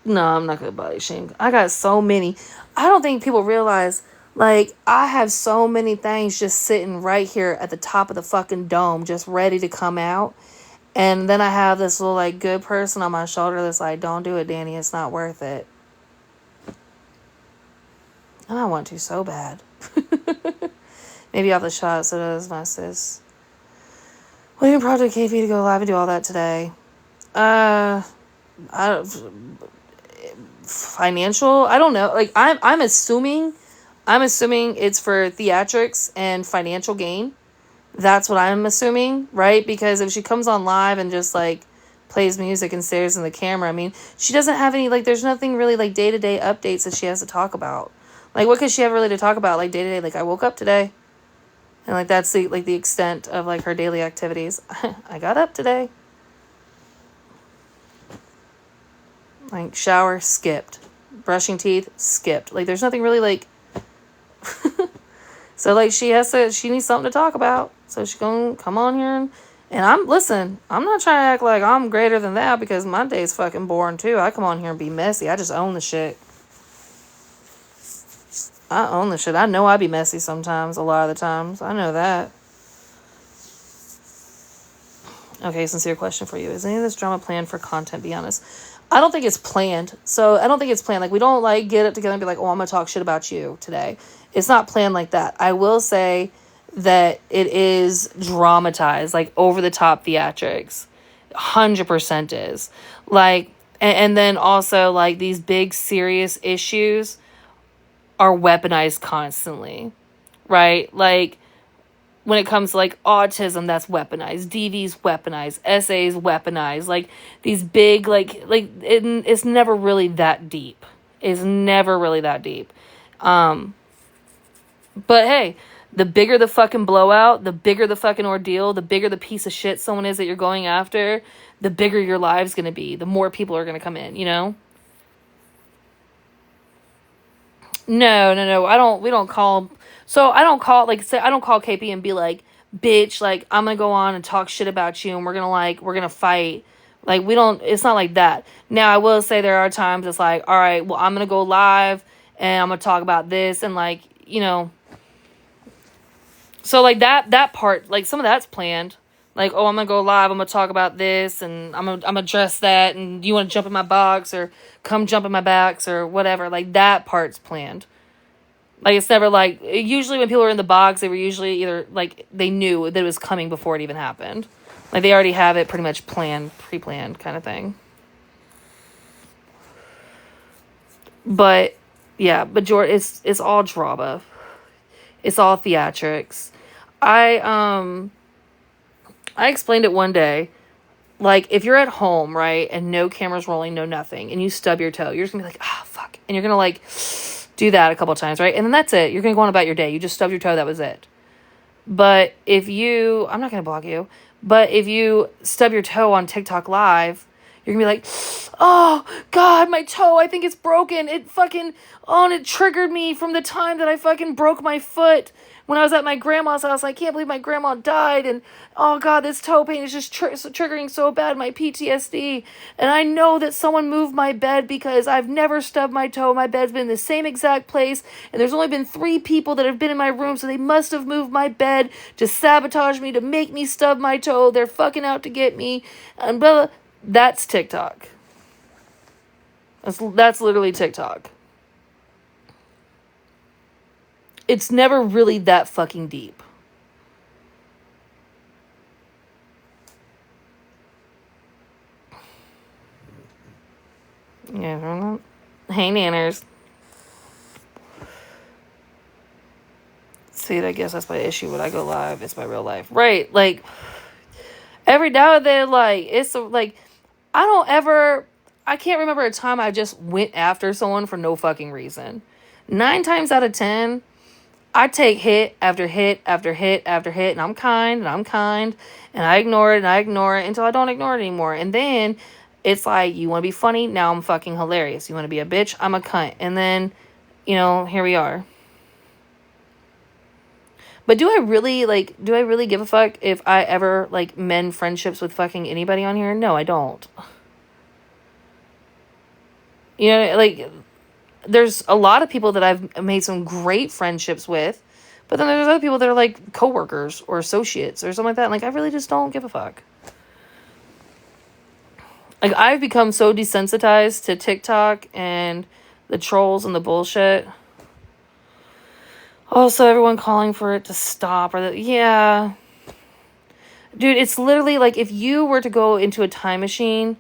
no, I'm not gonna body shame. I got so many. I don't think people realize, like, I have so many things just sitting right here at the top of the fucking dome, just ready to come out. And then I have this little, like, good person on my shoulder that's like, don't do it, Danny. It's not worth it. And I want to so bad. Maybe off the shot, so does my sis. Waiting Project KP to go live and do all that today. I don't, financial. I don't know. Like I'm assuming it's for theatrics and financial gain. That's what I'm assuming, right? Because if she comes on live and just like plays music and stares in the camera, I mean, she doesn't have any like. There's nothing really like day-to-day updates that she has to talk about. Like, what could she have really to talk about? Like day-to-day, like I woke up today. And like that's the extent of like her daily activities. I got up today. Like shower, skipped. Brushing teeth, skipped. Like there's nothing really like so like she needs something to talk about. So she gonna come on here and I'm not trying to act like I'm greater than that because my day's fucking boring too. I come on here and be messy. I just own the shit. I own the shit. I know I be messy sometimes, a lot of the times. I know that. Okay, sincere question for you. Is any of this drama planned for content? Be honest. I don't think it's planned. So I don't think it's planned. Like, we don't, like, get it together and be like, oh, I'm going to talk shit about you today. It's not planned like that. I will say that it is dramatized, like, over-the-top theatrics. 100% is. Like, and then also, like, these big, serious issues are weaponized constantly, right? Like, when it comes to like autism, that's weaponized, DV's weaponized, SA's weaponized, like these big it's never really that deep. It's never really that deep. But hey, the bigger the fucking blowout, the bigger the fucking ordeal, the bigger the piece of shit someone is that you're going after, the bigger your live's gonna be, the more people are gonna come in, you know? No. We don't call. So I don't call, like, say, I don't call KP and be like, bitch, like, I'm gonna go on and talk shit about you and we're gonna fight. Like, we don't, it's not like that. Now, I will say there are times it's like, all right, well, I'm gonna go live and I'm gonna talk about this and, like, you know. So, like, that part, like, some of that's planned. Like, oh, I'm gonna go live, I'm gonna talk about this and I'm gonna address that and you wanna jump in my box or come jump in my backs or whatever. Like, that part's planned. Like, it's never like, usually when people are in the box, they were usually either, like, they knew that it was coming before it even happened. Like, they already have it pretty much planned, pre-planned kind of thing. But, yeah, but George, it's all drama. It's all theatrics. I explained it one day. Like, if you're at home, right, and no camera's rolling, no nothing, and you stub your toe, you're just gonna be like, ah, fuck. And you're gonna, like, do that a couple times, right? And then that's it. You're gonna go on about your day. You just stubbed your toe, that was it. But if you, I'm not gonna block you, but if you stub your toe on TikTok Live, you're gonna be like, oh, God, my toe, I think it's broken. It fucking, oh, and it triggered me from the time that I fucking broke my foot when I was at my grandma's house. I can't believe my grandma died. And, oh, God, this toe pain is just triggering so bad, my PTSD. And I know that someone moved my bed because I've never stubbed my toe. My bed's been in the same exact place. And there's only been 3 people that have been in my room, so they must have moved my bed to sabotage me, to make me stub my toe. They're fucking out to get me. And blah, blah. That's TikTok. That's literally TikTok. It's never really that fucking deep. Yeah. Hey, Nanners. See, I guess that's my issue. When I go live, it's my real life. Right. Like, every now and then, like, it's like, I can't remember a time I just went after someone for no fucking reason. 9 times out of 10, I take hit after hit after hit after hit, and I'm kind, and I ignore it, until I don't ignore it anymore. And then it's like, you want to be funny? Now I'm fucking hilarious. You want to be a bitch? I'm a cunt. And then, here we are. But do I really give a fuck if I ever, like, mend friendships with fucking anybody on here? No, I don't. Like, there's a lot of people that I've made some great friendships with, but then there's other people that are, like, coworkers or associates or something like that. And, like, I really just don't give a fuck. Like, I've become so desensitized to TikTok and the trolls and the bullshit. Also, everyone calling for it to stop. Yeah. Dude, it's literally like if you were to go into a time machine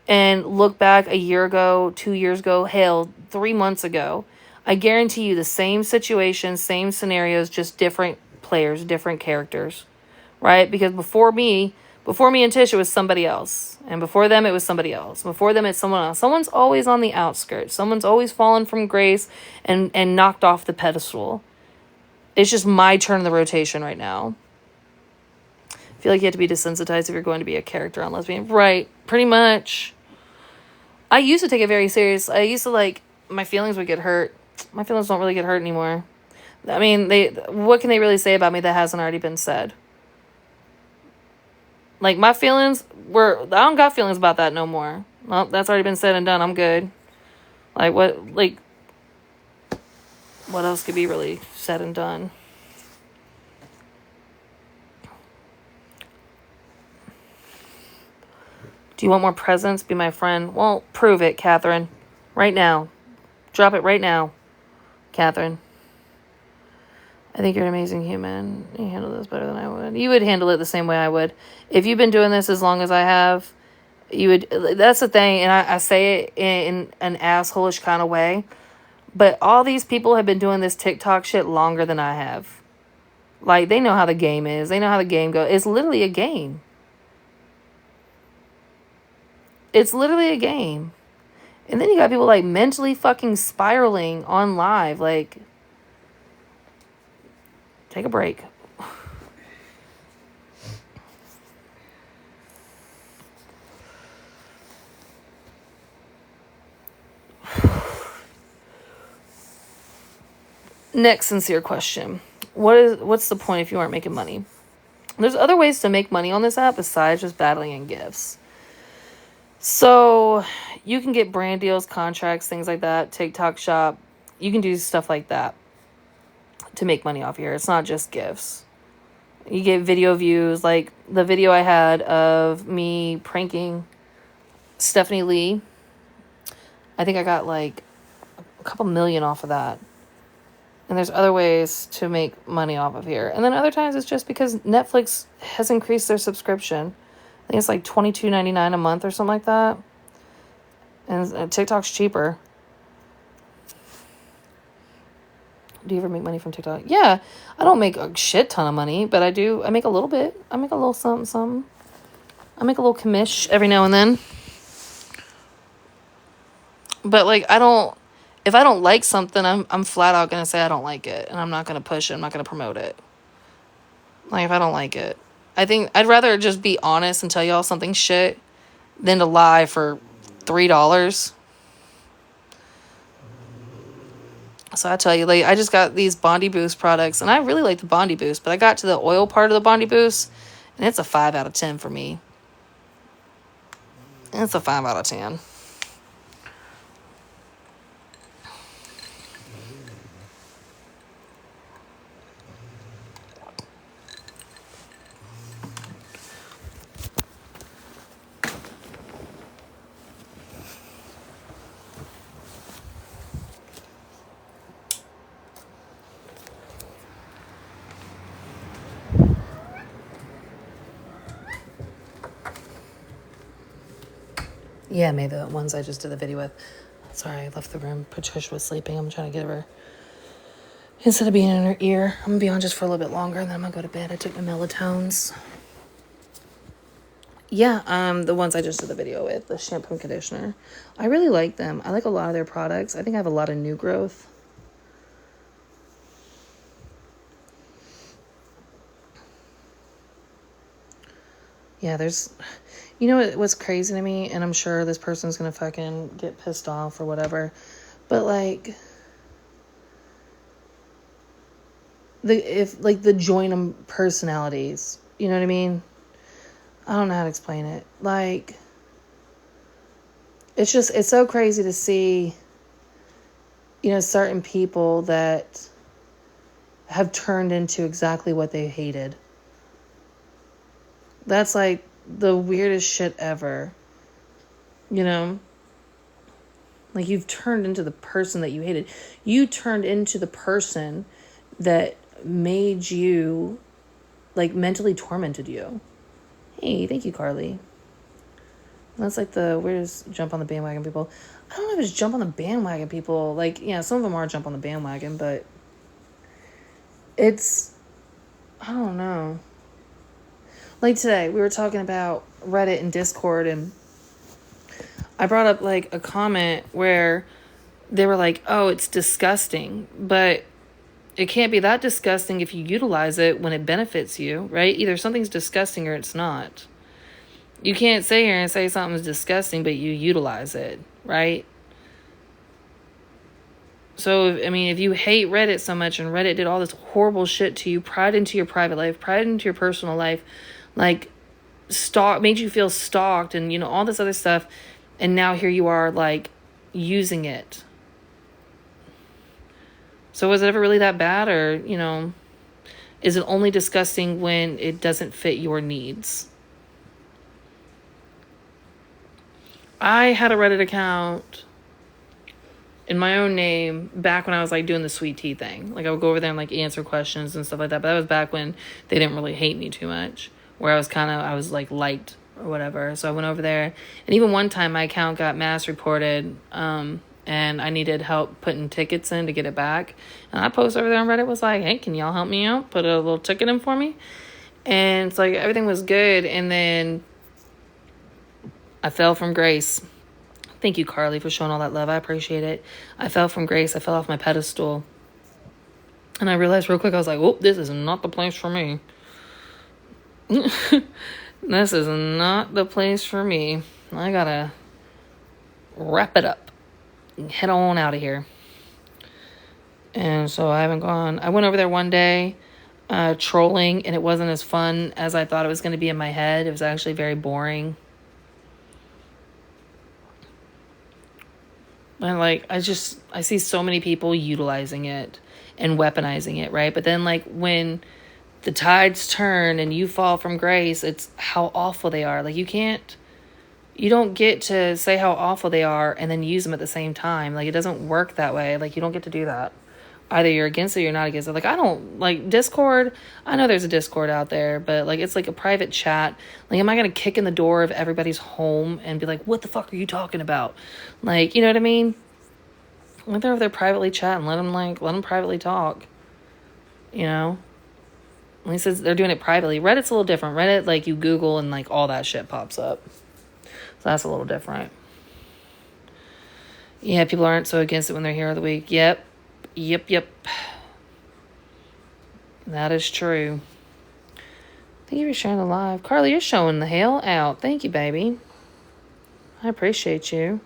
and look back a year ago, 2 years ago, hell, 3 months ago, I guarantee you the same situation, same scenarios, just different players, different characters, right? Because before me and Tish, it was somebody else. And before them, it was somebody else. Before them, it's someone else. Someone's always on the outskirts. Someone's always fallen from grace and knocked off the pedestal. It's just my turn in the rotation right now. I feel like you have to be desensitized if you're going to be a character on Lesbian. Right, pretty much. I used to take it very serious. I used to, like, my feelings would get hurt. My feelings don't really get hurt anymore. I mean, what can they really say about me that hasn't already been said? Like, my feelings I don't got feelings about that no more. Well, that's already been said and done. I'm good. Like, what else could be really said and done? Do you want more presents? Be my friend. Well, prove it, Catherine. Right now. Drop it right now, Catherine. I think you're an amazing human. You handle this better than I would. You would handle it the same way I would. If you've been doing this as long as I have, you would. That's the thing, and I say it in an asshole-ish kind of way, but all these people have been doing this TikTok shit longer than I have. Like, they know how the game is. They know how the game goes. It's literally a game. It's literally a game. And then you got people, like, mentally fucking spiraling on live, like... Take a break. Next sincere question. What's the point if you aren't making money? There's other ways to make money on this app besides just battling in gifts. So you can get brand deals, contracts, things like that, TikTok shop. You can do stuff like that to make money off here. It's not just gifts. You get video views, like the video I had of me pranking Stephanie Lee. I think I got like a couple million off of that. And there's other ways to make money off of here. And then other times it's just because Netflix has increased their subscription. I think it's like $22.99 a month or something like that. And TikTok's cheaper. Do you ever make money from TikTok? Yeah, I don't make a shit ton of money, but I do. I make a little bit. I make a little something. I make a little commish every now and then. But, like, if I don't like something, I'm flat out going to say I don't like it. And I'm not going to push it. I'm not going to promote it. Like, if I don't like it. I think I'd rather just be honest and tell y'all something shit than to lie for $3. So I tell you, like, I just got these Bondi Boost products, and I really like the Bondi Boost, but I got to the oil part of the Bondi Boost, and it's a 5 out of 10 for me. It's a 5 out of 10. Yeah, May, the ones I just did the video with. Sorry, I left the room. Patricia was sleeping. I'm trying to give her instead of being in her ear. I'm gonna be on just for a little bit longer, and then I'm gonna go to bed. I took my melatones. Yeah, the ones I just did the video with, the shampoo and conditioner. I really like them. I like a lot of their products. I think I have a lot of new growth. Yeah, you know what's crazy to me, and I'm sure this person's gonna fucking get pissed off or whatever, but like, the join personalities, you know what I mean? I don't know how to explain it. Like, it's so crazy to see, certain people that have turned into exactly what they hated. That's like the weirdest shit ever. Like, you've turned into the person that you hated. You turned into the person that made you, like, mentally tormented you. Hey, thank you, Carly. That's like the weirdest jump on the bandwagon people. I don't know if it's jump on the bandwagon people. Like, yeah, some of them are jump on the bandwagon, but it's, I don't know. Like today, we were talking about Reddit and Discord, and I brought up like a comment where they were like, oh, it's disgusting, but it can't be that disgusting if you utilize it when it benefits you, right? Either something's disgusting or it's not. You can't sit here and say something's disgusting, but you utilize it, right? So, I mean, if you hate Reddit so much and Reddit did all this horrible shit to you, pried into your private life, pried into your personal life, like, made you feel stalked and, all this other stuff, and now here you are, like, using it. So was it ever really that bad, or, is it only disgusting when it doesn't fit your needs? I had a Reddit account in my own name back when I was like doing the sweet tea thing. Like, I would go over there and like answer questions and stuff like that. But that was back when they didn't really hate me too much, where I was like liked or whatever. So I went over there, and even one time my account got mass reported, and I needed help putting tickets in to get it back. And I posted over there on Reddit, was like, hey, can y'all help me out? Put a little ticket in for me. And it's like everything was good, and then I fell from grace. Thank you, Carly, for showing all that love. I appreciate it. I fell from grace. I fell off my pedestal. And I realized real quick, I was like, oh, this is not the place for me. This is not the place for me. I gotta wrap it up and head on out of here. And so I haven't gone. I went over there one day trolling, and it wasn't as fun as I thought it was going to be in my head. It was actually very boring. And like, I see so many people utilizing it and weaponizing it, right? But then like when the tides turn and you fall from grace, it's how awful they are. Like, you don't get to say how awful they are and then use them at the same time. Like, it doesn't work that way. Like, you don't get to do that. Either you're against it or you're not against it. Like, I don't, like, Discord, I know there's a Discord out there, but, like, it's like a private chat. Like, am I going to kick in the door of everybody's home and be like, what the fuck are you talking about? Like, you know what I mean? Let them over there privately chat and let them privately talk. At least they're doing it privately. Reddit's a little different. Reddit, like, you Google and, like, all that shit pops up. So that's a little different. Yeah, people aren't so against it when they're hero of the week. Yep. That is true. Thank you for sharing the live. Carly, you're showing the hell out. Thank you, baby. I appreciate you.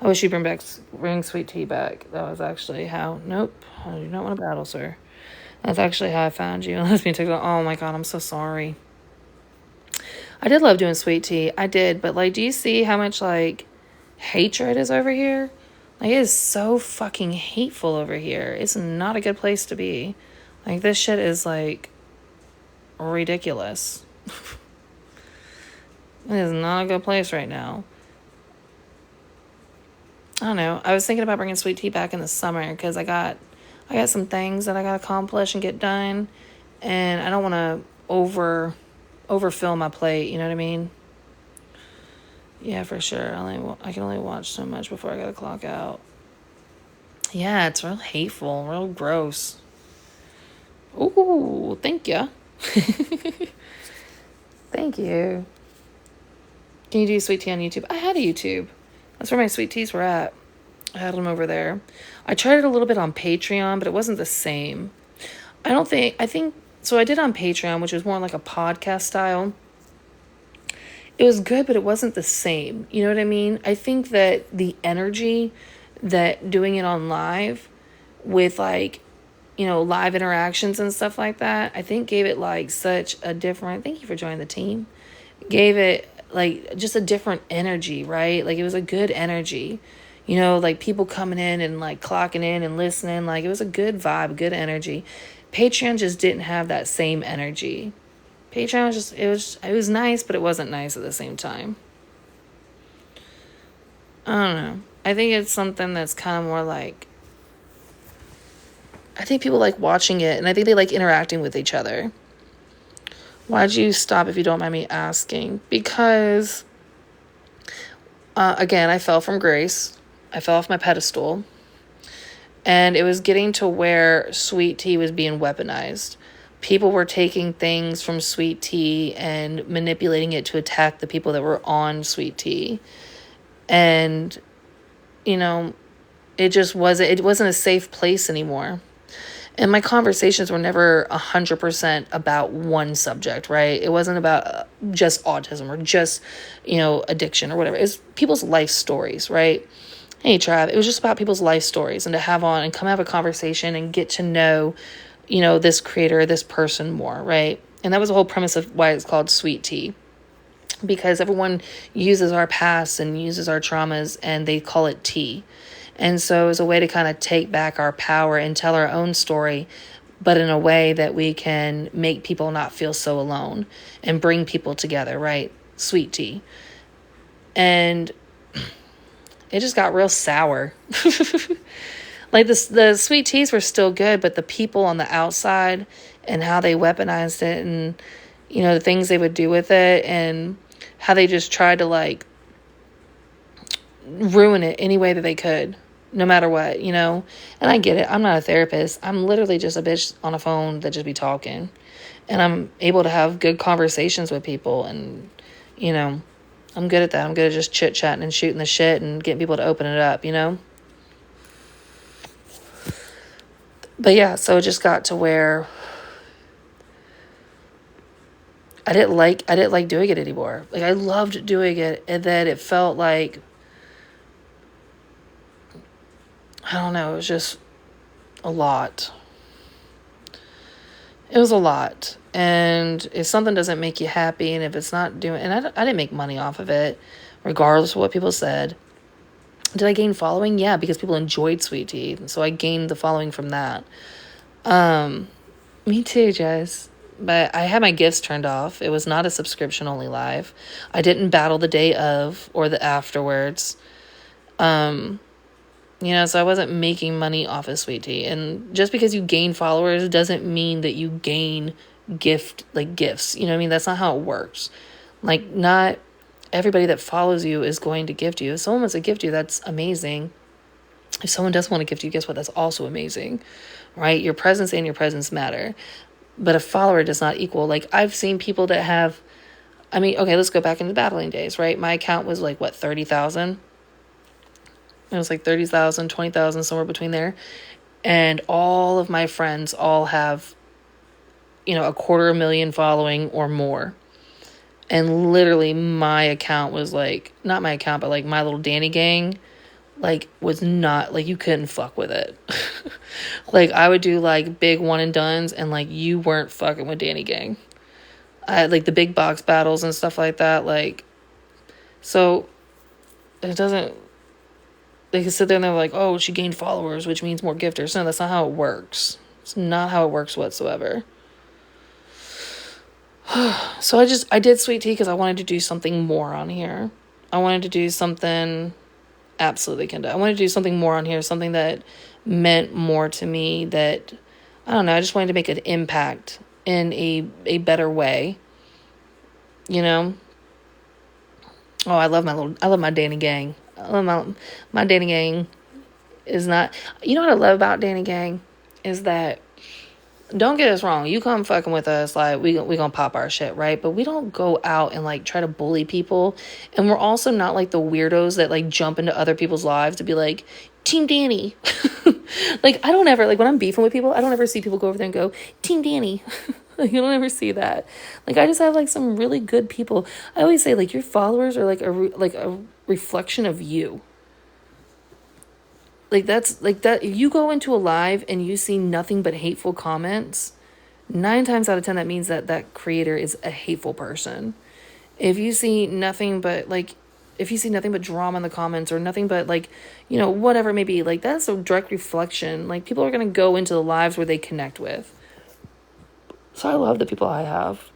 I wish you'd bring sweet tea back. That was actually how... Nope. I do not want to battle, sir. That's actually how I found you. Let me take it. Oh, my God. I'm so sorry. I did love doing sweet tea. I did. But, like, do you see how much, like, hatred is over here? Like, it is so fucking hateful over here. It's not a good place to be. Like, this shit is, like, ridiculous. It is not a good place right now. I don't know. I was thinking about bringing sweet tea back in the summer because I got some things that I got to accomplish and get done. And I don't want to overfill my plate. You know what I mean? Yeah, for sure. I can only watch so much before I got to clock out. Yeah, it's real hateful, real gross. Ooh, thank you. Thank you. Can you do sweet tea on YouTube? I had a YouTube. That's where my sweet teas were at. I had them over there. I tried it a little bit on Patreon, but it wasn't the same. I think, so I did on Patreon, which was more like a podcast style. It was good, but it wasn't the same. You know what I mean? I think that the energy that doing it on live with like, live interactions and stuff like that, I think gave it like such a different, thank you for joining the team, gave it like just a different energy, right? Like it was a good energy, like people coming in and like clocking in and listening. Like it was a good vibe, good energy. Patreon just didn't have that same energy. Patreon was just, it was nice, but it wasn't nice at the same time. I don't know. I think it's something that's kind of more like, I think people like watching it, and I think they like interacting with each other. Why'd you stop, if you don't mind me asking? Because, again, I fell from grace. I fell off my pedestal. And it was getting to where sweet tea was being weaponized. People were taking things from sweet tea and manipulating it to attack the people that were on sweet tea. And, it wasn't a safe place anymore. And my conversations were never 100% about one subject, right? It wasn't about just autism or just, addiction or whatever. It was people's life stories, right? Hey, Trav, it was just about people's life stories, and to have on and come have a conversation and get to know, this creator, this person more, right? And that was the whole premise of why it's called Sweet Tea. Because everyone uses our past and uses our traumas and they call it tea. And so it was a way to kind of take back our power and tell our own story, but in a way that we can make people not feel so alone and bring people together, right? Sweet tea. And it just got real sour. Like the sweet teas were still good, but the people on the outside and how they weaponized it and, the things they would do with it and how they just tried to like ruin it any way that they could, no matter what, And I get it. I'm not a therapist. I'm literally just a bitch on a phone that just be talking. And I'm able to have good conversations with people. And, I'm good at that. I'm good at just chit-chatting and shooting the shit and getting people to open it up, But yeah, so it just got to where I didn't like doing it anymore. Like I loved doing it, and then it felt like, I don't know, it was just a lot. It was a lot. And if something doesn't make you happy, and if it's not doing, and I didn't make money off of it, regardless of what people said. Did I gain following? Yeah, because people enjoyed sweet tea. So I gained the following from that. Me too, Jess. But I had my gifts turned off. It was not a subscription only live. I didn't battle the day of or the afterwards. So I wasn't making money off of sweet tea. And just because you gain followers doesn't mean that you gain gifts. You know what I mean? That's not how it works. Like, not everybody that follows you is going to gift you. If someone wants to gift you, that's amazing. If someone does want to gift you, guess what? That's also amazing, right? Your presence and your presence matter. But a follower does not equal. Like, I've seen people that have, okay, let's go back into battling days, right? My account was like, 30,000? It was like 30,000, 20,000, somewhere between there. And all of my friends all have, 250,000 following or more. And literally my account was like, not my account, but like my little Danny gang, like was not, like you couldn't fuck with it. Like I would do like big one and dones and like you weren't fucking with Danny gang. I had like the big box battles and stuff like that. Like, so it doesn't, they can sit there and they're like, oh, she gained followers, which means more gifters. No, that's not how it works. It's not how it works whatsoever. So I did sweet tea because I wanted to do something more on here. I wanted to do something, absolutely, Kendra. I wanted to do something more on here, something that meant more to me, that, I don't know, I just wanted to make an impact in a better way, Oh, I love my Danny gang. I love my Danny gang is not. You know what I love about Danny Gang is that, don't get us wrong, you come fucking with us, like we gonna pop our shit, right? But we don't go out and like try to bully people, and we're also not like the weirdos that like jump into other people's lives to be like Team Danny. Like I don't ever, like when I'm beefing with people, I don't ever see people go over there and go Team Danny. Like, you don't ever see that. Like I just have like some really good people. I always say like your followers are like a reflection of you. Like that's like that. If you go into a live and you see nothing but hateful comments, 9 times out of 10 that means that that creator is a hateful person. If you see nothing but like, if you see nothing but drama in the comments or nothing but like, you know, whatever it may be, like that's a direct reflection. Like people are going to go into the lives where they connect with. So I love the people I have.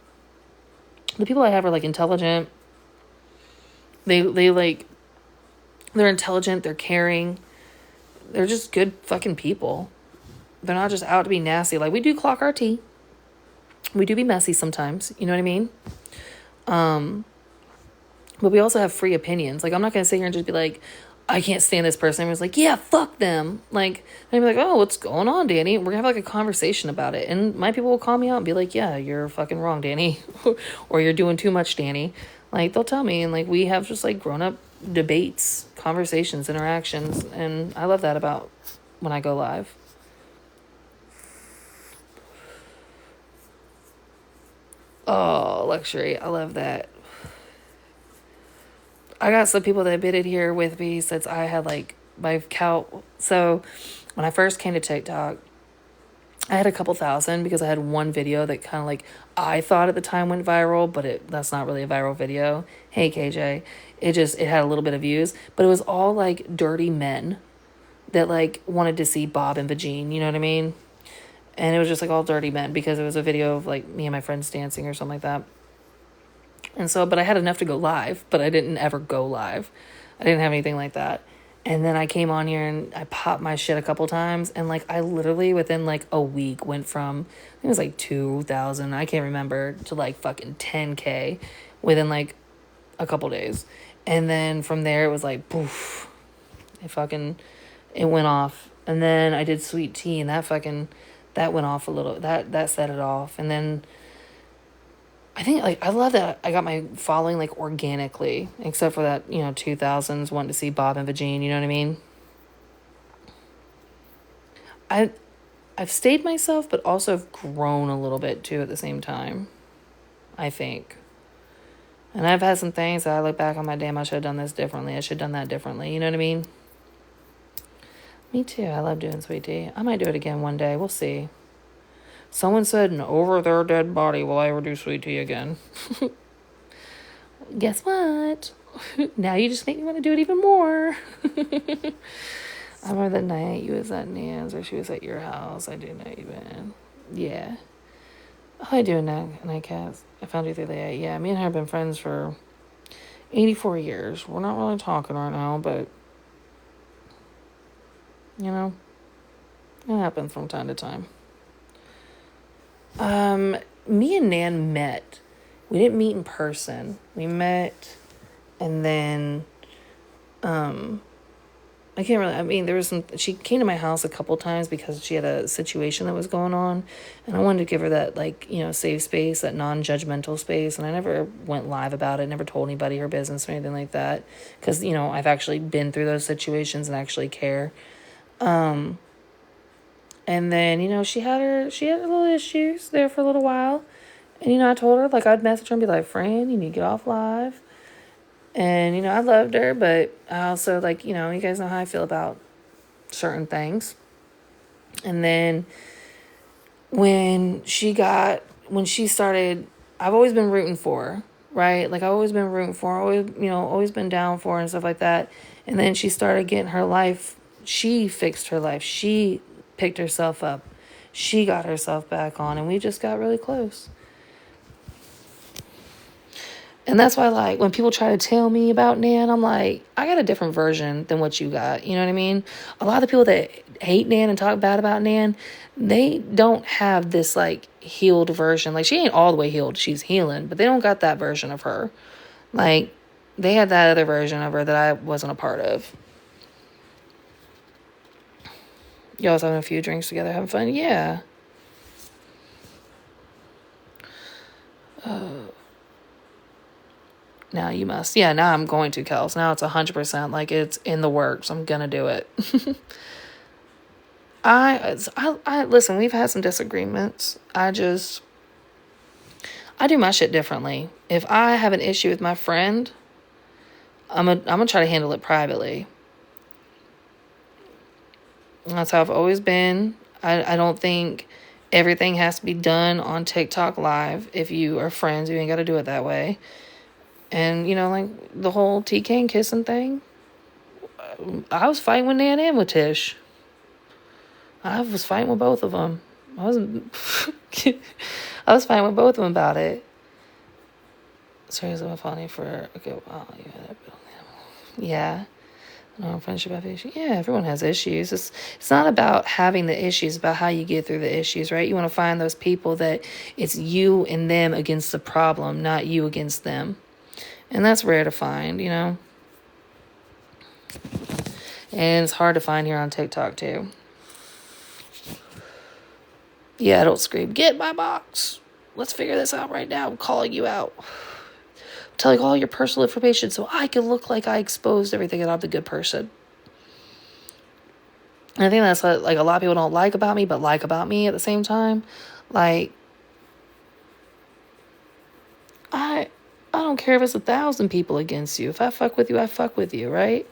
The people I have are like intelligent. They like, they're intelligent, they're caring. They're just good fucking people. They're not just out to be nasty. Like we do clock our tea. We do be messy sometimes. You know what I mean? But we also have free opinions. Like I'm not going to sit here and just be like, I can't stand this person. Everyone's like, yeah, fuck them. Like, they'd be like, oh, what's going on, Danny? We're going to have like a conversation about it. And my people will call me out and be like, yeah, you're fucking wrong, Danny. Or you're doing too much, Danny. Like, they'll tell me. And like, we have just like grown up debates, conversations, interactions. And I love that about when I go live. Oh, luxury. I love that. I got some people that bidded here with me since I had like my count. So when I first came to TikTok, I had a couple thousand because I had one video that kind of like I thought at the time went viral, but that's not really a viral video. Hey KJ, it had a little bit of views, but it was all like dirty men that like wanted to see Bob and Vagine, you know what I mean? And it was just like all dirty men because it was a video of like me and my friends dancing or something like that. And so, but I had enough to go live, but I didn't ever go live. I didn't have anything like that. And then I came on here and I popped my shit a couple times. And like, I literally within like a week went from, I think it was like 2,000, I can't remember, to like fucking 10K within like a couple days. And then from there it was like, poof, it went off. And then I did Sweet Tea and that went off a little, that set it off. And then I think like I love that I got my following like organically, except for that, you know, 2000s wanting to see Bob and Vagine, you know what I mean? I've stayed myself, but also have grown a little bit too at the same time, I think. And I've had some things that I look back on my damn, I should have done this differently. I should have done that differently. You know what I mean? Me too. I love doing Sweet Tea. I might do it again one day. We'll see. Someone said, over their dead body will I ever do Sweet Tea again. Guess what? Now you just make me want to do it even more. I remember that night you was at Nan's or she was at your house. I do know you, man. Yeah. How you doing now, Nightcast? I found you the other day. Yeah, me and her have been friends for 84 years. We're not really talking right now, but, you know, it happens from time to time. Me and Nan met. We didn't meet in person. We met, and then, I can't really, I mean, she came to my house a couple times because she had a situation that was going on, and I wanted to give her that, like, you know, safe space, that non-judgmental space, and I never went live about it, never told anybody her business or anything like that, because, you know, I've actually been through those situations and actually care. And then, you know, she had little issues there for a little while. And, you know, I told her, like, I'd message her and be like, friend, you need to get off live. And, you know, I loved her, but I also, like, you know, you guys know how I feel about certain things. And then when she started, I've always been rooting for her, right? Like, I've always been rooting for her, always been down for her and stuff like that. And then she started getting her life. She fixed her life. She picked herself up. She got herself back on, and we just got really close. And that's why, like, when people try to tell me about Nan, I'm like, I got a different version than what you got. You know what I mean? A lot of the people that hate Nan and talk bad about Nan, they don't have this, like, healed version. Like, she ain't all the way healed. She's healing, but they don't got that version of her. Like, they had that other version of her that I wasn't a part of. Y'all was having a few drinks together, having fun. Yeah. Now you must. Yeah, now I'm going to, Kels. Now it's 100%. Like, it's in the works. I'm going to do it. I listen, we've had some disagreements. I do my shit differently. If I have an issue with my friend, I'm gonna try to handle it privately. That's how I've always been. I don't think everything has to be done on TikTok Live. If you are friends, you ain't got to do it that way. And, like the whole TK and kissing thing, I was fighting with Nan and with Tish. I was fighting with both of them. I was fighting with both of them about it. Seriously, I'm funny for okay. Wow, yeah. No, friendship have issues. Yeah, everyone has issues. It's not about having the issues, about how you get through the issues, right? You want to find those people that it's you and them against the problem, not you against them. And that's rare to find, And it's hard to find here on TikTok, too. Yeah, I don't scream, get my box. Let's figure this out right now. I'm calling you out. I'm telling all your personal information so I can look like I exposed everything and I'm the good person. And I think that's what, like, a lot of people don't like about me, but like about me at the same time. Like, I don't care if it's 1,000 people against you. If I fuck with you, I fuck with you, right?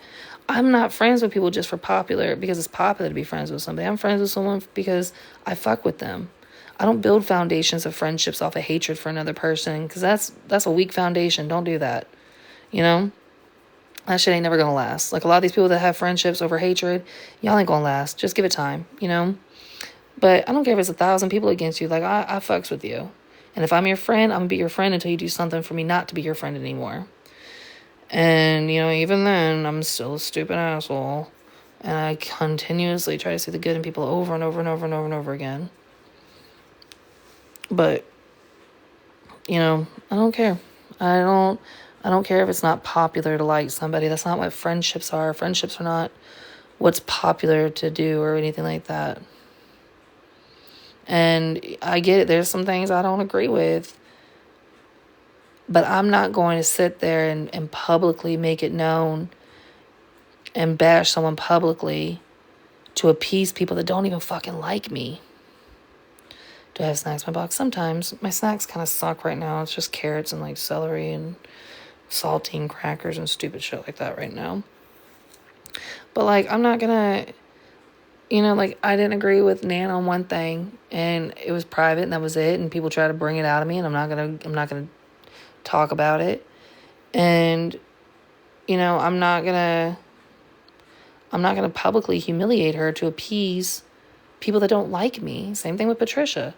I'm not friends with people just because it's popular to be friends with somebody. I'm friends with someone because I fuck with them. I don't build foundations of friendships off of hatred for another person because that's a weak foundation. Don't do that. That shit ain't never gonna last. Like a lot of these people that have friendships over hatred, y'all ain't gonna last. Just give it time, But I don't care if it's 1,000 people against you. Like I fucks with you. And if I'm your friend, I'm gonna be your friend until you do something for me not to be your friend anymore. And, even then, I'm still a stupid asshole. And I continuously try to see the good in people over and over and over and over and over again. But, I don't care. I don't care if it's not popular to like somebody. That's not what friendships are. Friendships are not what's popular to do or anything like that. And I get it. There's some things I don't agree with. But I'm not going to sit there and publicly make it known and bash someone publicly to appease people that don't even fucking like me. Do I have snacks in my box? Sometimes. My snacks kind of suck right now. It's just carrots and like celery and saltine crackers and stupid shit like that right now. But like, I'm not gonna, like I didn't agree with Nan on one thing and it was private and that was it. And people try to bring it out of me and I'm not gonna talk about it. And, I'm not gonna publicly humiliate her to appease people that don't like me. Same thing with Patricia.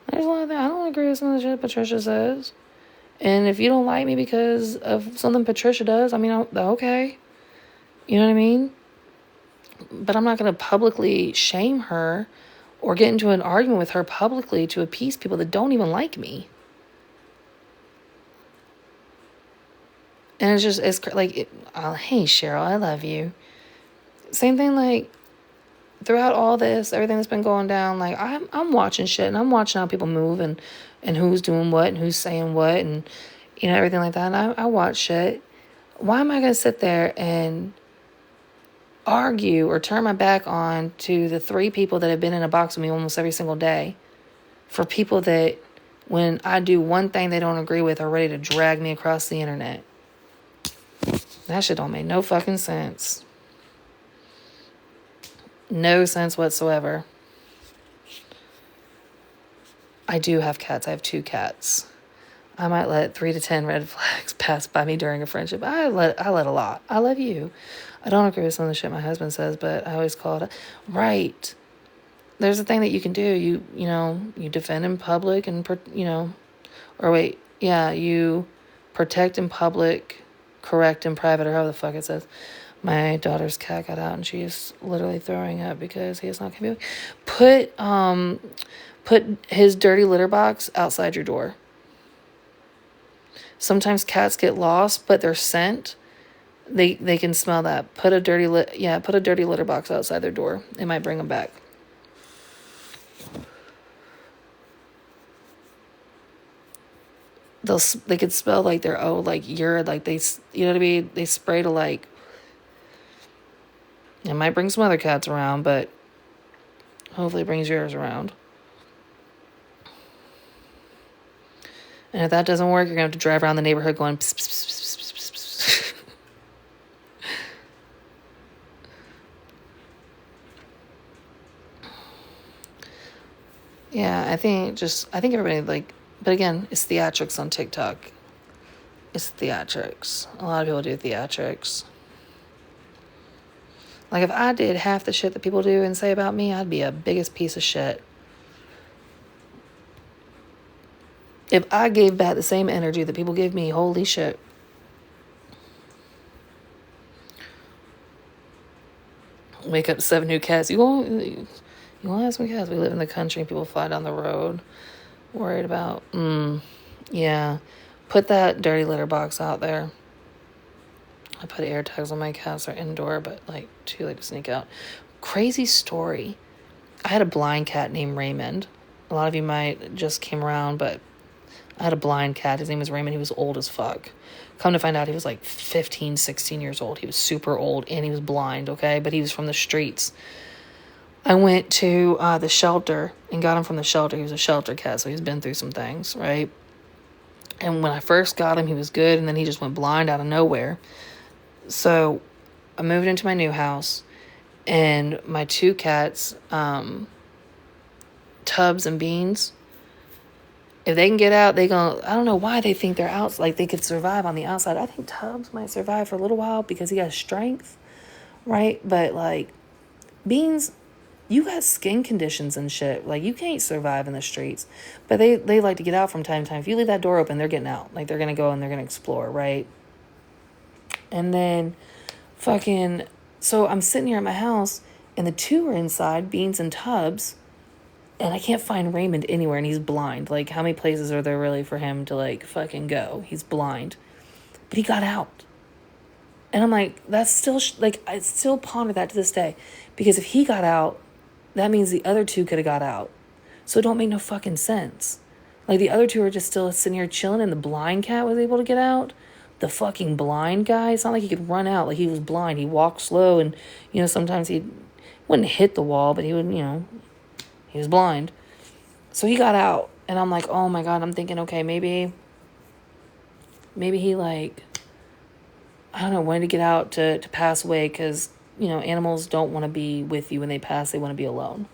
There's a lot of that. I don't agree with some of the shit Patricia says. And if you don't like me because of something Patricia does, okay. You know what I mean? But I'm not going to publicly shame her or get into an argument with her publicly to appease people that don't even like me. And it's like, hey, Cheryl, I love you. Same thing, like, throughout all this, everything that's been going down, like, I'm watching shit, and I'm watching how people move, and who's doing what, and who's saying what, and, everything like that, and I watch shit. Why am I going to sit there and argue or turn my back on to the 3 people that have been in a box with me almost every single day for people that, when I do one thing they don't agree with, are ready to drag me across the internet? That shit don't make no fucking sense. No sense whatsoever. I do have cats. I have 2 cats. I might let 3 to 10 red flags pass by me during a friendship. I let a lot. I love you. I don't agree with some of the shit my husband says, but I always call it right. There's a thing that you can do. You defend in public and you protect in public, correct in private, or however the fuck it says. My daughter's cat got out and she is literally throwing up because he is not coming. Put his dirty litter box outside your door. Sometimes cats get lost, but their scent, They can smell that. Put a dirty litter box outside their door. It might bring them back. They could smell like their urine, like they, you know what I mean? They spray to like. It might bring some other cats around, but hopefully it brings yours around. And if that doesn't work, you're gonna have to drive around the neighborhood going. Pss, pss, pss, pss, pss, pss, pss. Yeah, I think everybody like, but again, it's theatrics on TikTok. It's theatrics. A lot of people do theatrics. Like, if I did half the shit that people do and say about me, I'd be a biggest piece of shit. If I gave back the same energy that people give me, holy shit. Wake up 7 new cats. You want to have some cats? We live in the country and people fly down the road. Worried about, yeah. Put that dirty litter box out there. I put air tags on my cats. They're indoor, but like too late to sneak out. Crazy story. I had a blind cat named Raymond. A lot of you might just came around, but I had a blind cat. His name was Raymond. He was old as fuck. Come to find out, he was like 15, 16 years old. He was super old and he was blind, okay? But he was from the streets. I went to the shelter and got him from the shelter. He was a shelter cat, so he's been through some things, right? And when I first got him, he was good, and then he just went blind out of nowhere. So I moved into my new house, and my 2 cats, Tubbs and Beans, if they can get out, I don't know why they think they're out, like they could survive on the outside. I think Tubbs might survive for a little while because he has strength, right? But like Beans, you got skin conditions and shit. Like, you can't survive in the streets. But they like to get out from time to time. If you leave that door open, they're getting out. Like, they're going to go and they're going to explore, right? And then so I'm sitting here at my house, and the 2 are inside, Beans and Tubbs, and I can't find Raymond anywhere, and he's blind. Like, how many places are there really for him to, like, fucking go? He's blind. But he got out. And I'm like, that's still, I still ponder that to this day. Because if he got out, that means the other 2 could have got out. So it don't make no fucking sense. Like, the other 2 are just still sitting here chilling, and the blind cat was able to get out. The fucking blind guy, it's not like he could run out. Like, he was blind. He walked slow, and, sometimes he wouldn't hit the wall, but he would, he was blind. So he got out, and I'm like, oh my God, I'm thinking, okay, maybe he, like, I don't know, wanted to get out to pass away, because animals don't want to be with you when they pass. They want to be alone.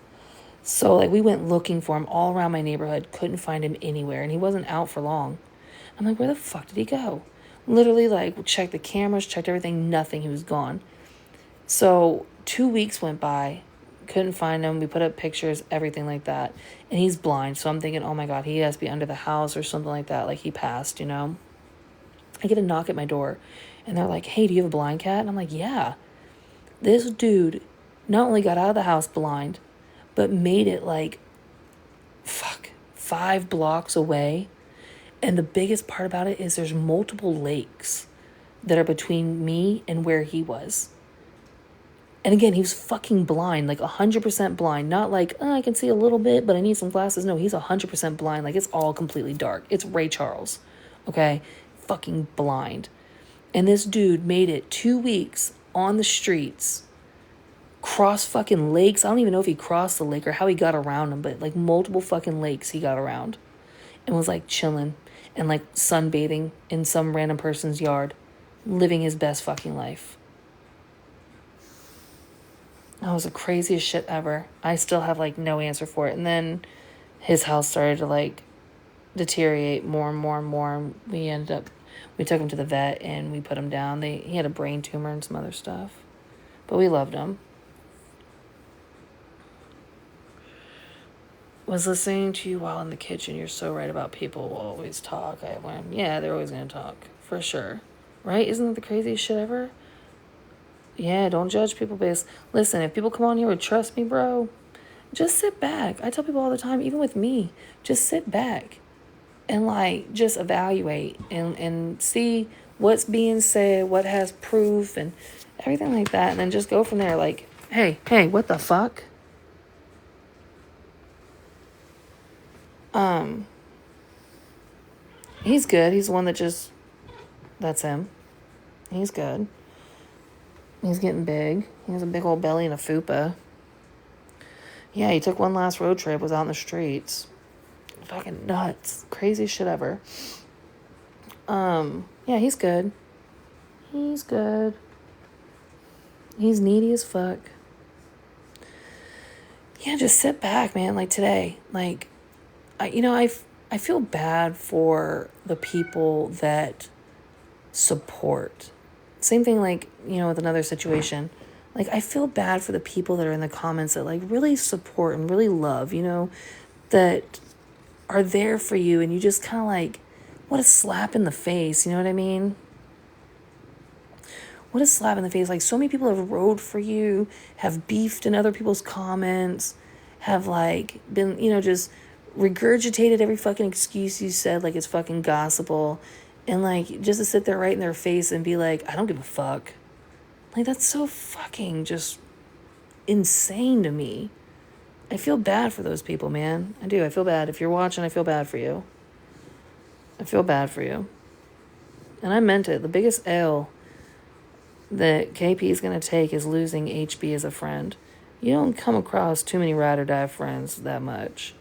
So, like, we went looking for him all around my neighborhood. Couldn't find him anywhere. And he wasn't out for long. I'm like, where the fuck did he go? Literally, like, checked the cameras, checked everything. Nothing. He was gone. So, 2 weeks went by. Couldn't find him. We put up pictures, everything like that. And he's blind. So, I'm thinking, oh, my God, he has to be under the house or something like that. Like, he passed, I get a knock at my door. And they're like, hey, do you have a blind cat? And I'm like, yeah. This dude not only got out of the house blind, but made it like, 5 blocks away. And the biggest part about it is there's multiple lakes that are between me and where he was. And again, he was fucking blind, like 100% blind. Not like, I can see a little bit, but I need some glasses. No, he's 100% blind. Like, it's all completely dark. It's Ray Charles, okay? Fucking blind. And this dude made it 2 weeks on the streets, cross fucking lakes. I don't even know if he crossed the lake or how he got around them, but like multiple fucking lakes he got around and was like chilling and like sunbathing in some random person's yard, living his best fucking life. That was the craziest shit ever. I still have like no answer for it. And then his house started to like deteriorate more and more and more. And we took him to the vet and we put him down. He had a brain tumor and some other stuff, but we loved him. Was listening to you while in the kitchen. You're so right about people will always talk. Yeah, they're always going to talk for sure. Right? Isn't that the craziest shit ever? Yeah, don't judge people based. Listen, if people come on here with trust me, bro, just sit back. I tell people all the time, even with me, just sit back and like just evaluate and see what's being said, what has proof, and everything like that, and then just go from there. Like, hey, what the fuck? He's good. He's the one that just, that's him. He's good. He's getting big. He has a big old belly and a fupa. Yeah, he took one last road trip, was out in the streets. Fucking nuts. Crazy shit ever. Yeah, he's good. He's good. He's needy as fuck. Yeah, just sit back, man. Like today, like, I feel bad for the people that support. Same thing, like, with another situation. Like, I feel bad for the people that are in the comments that, like, really support and really love, that are there for you, and you just kind of like, what a slap in the face, you know what I mean? What a slap in the face. Like, so many people have rode for you, have beefed in other people's comments, have, like, been, just regurgitated every fucking excuse you said like it's fucking gospel. And, like, just to sit there right in their face and be like, I don't give a fuck. Like, that's so fucking just insane to me. I feel bad for those people, man. I do. I feel bad. If you're watching, I feel bad for you. I feel bad for you. And I meant it. The biggest L that KP is going to take is losing HB as a friend. You don't come across too many ride or die friends that much.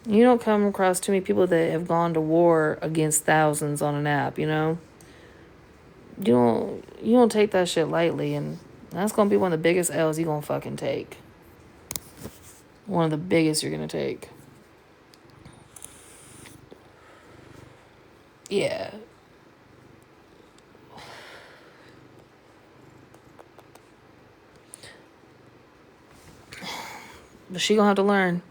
You don't come across too many people that have gone to war against thousands on an app, You don't take that shit lightly, and that's going to be one of the biggest L's you're going to fucking take. One of the biggest you're going to take. Yeah. But she going to have to learn.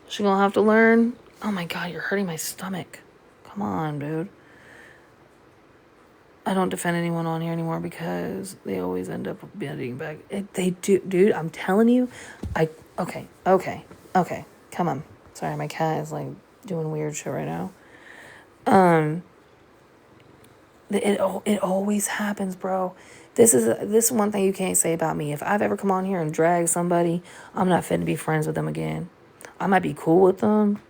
She going to have to learn. Oh my God, you're hurting my stomach. Come on, dude. I don't defend anyone on here anymore because they always end up bending back. They do, dude. I'm telling you. Okay. Come on. Sorry, my cat is like doing weird shit right now. It always happens, bro. This is one thing you can't say about me. If I've ever come on here and dragged somebody, I'm not fit to be friends with them again. I might be cool with them,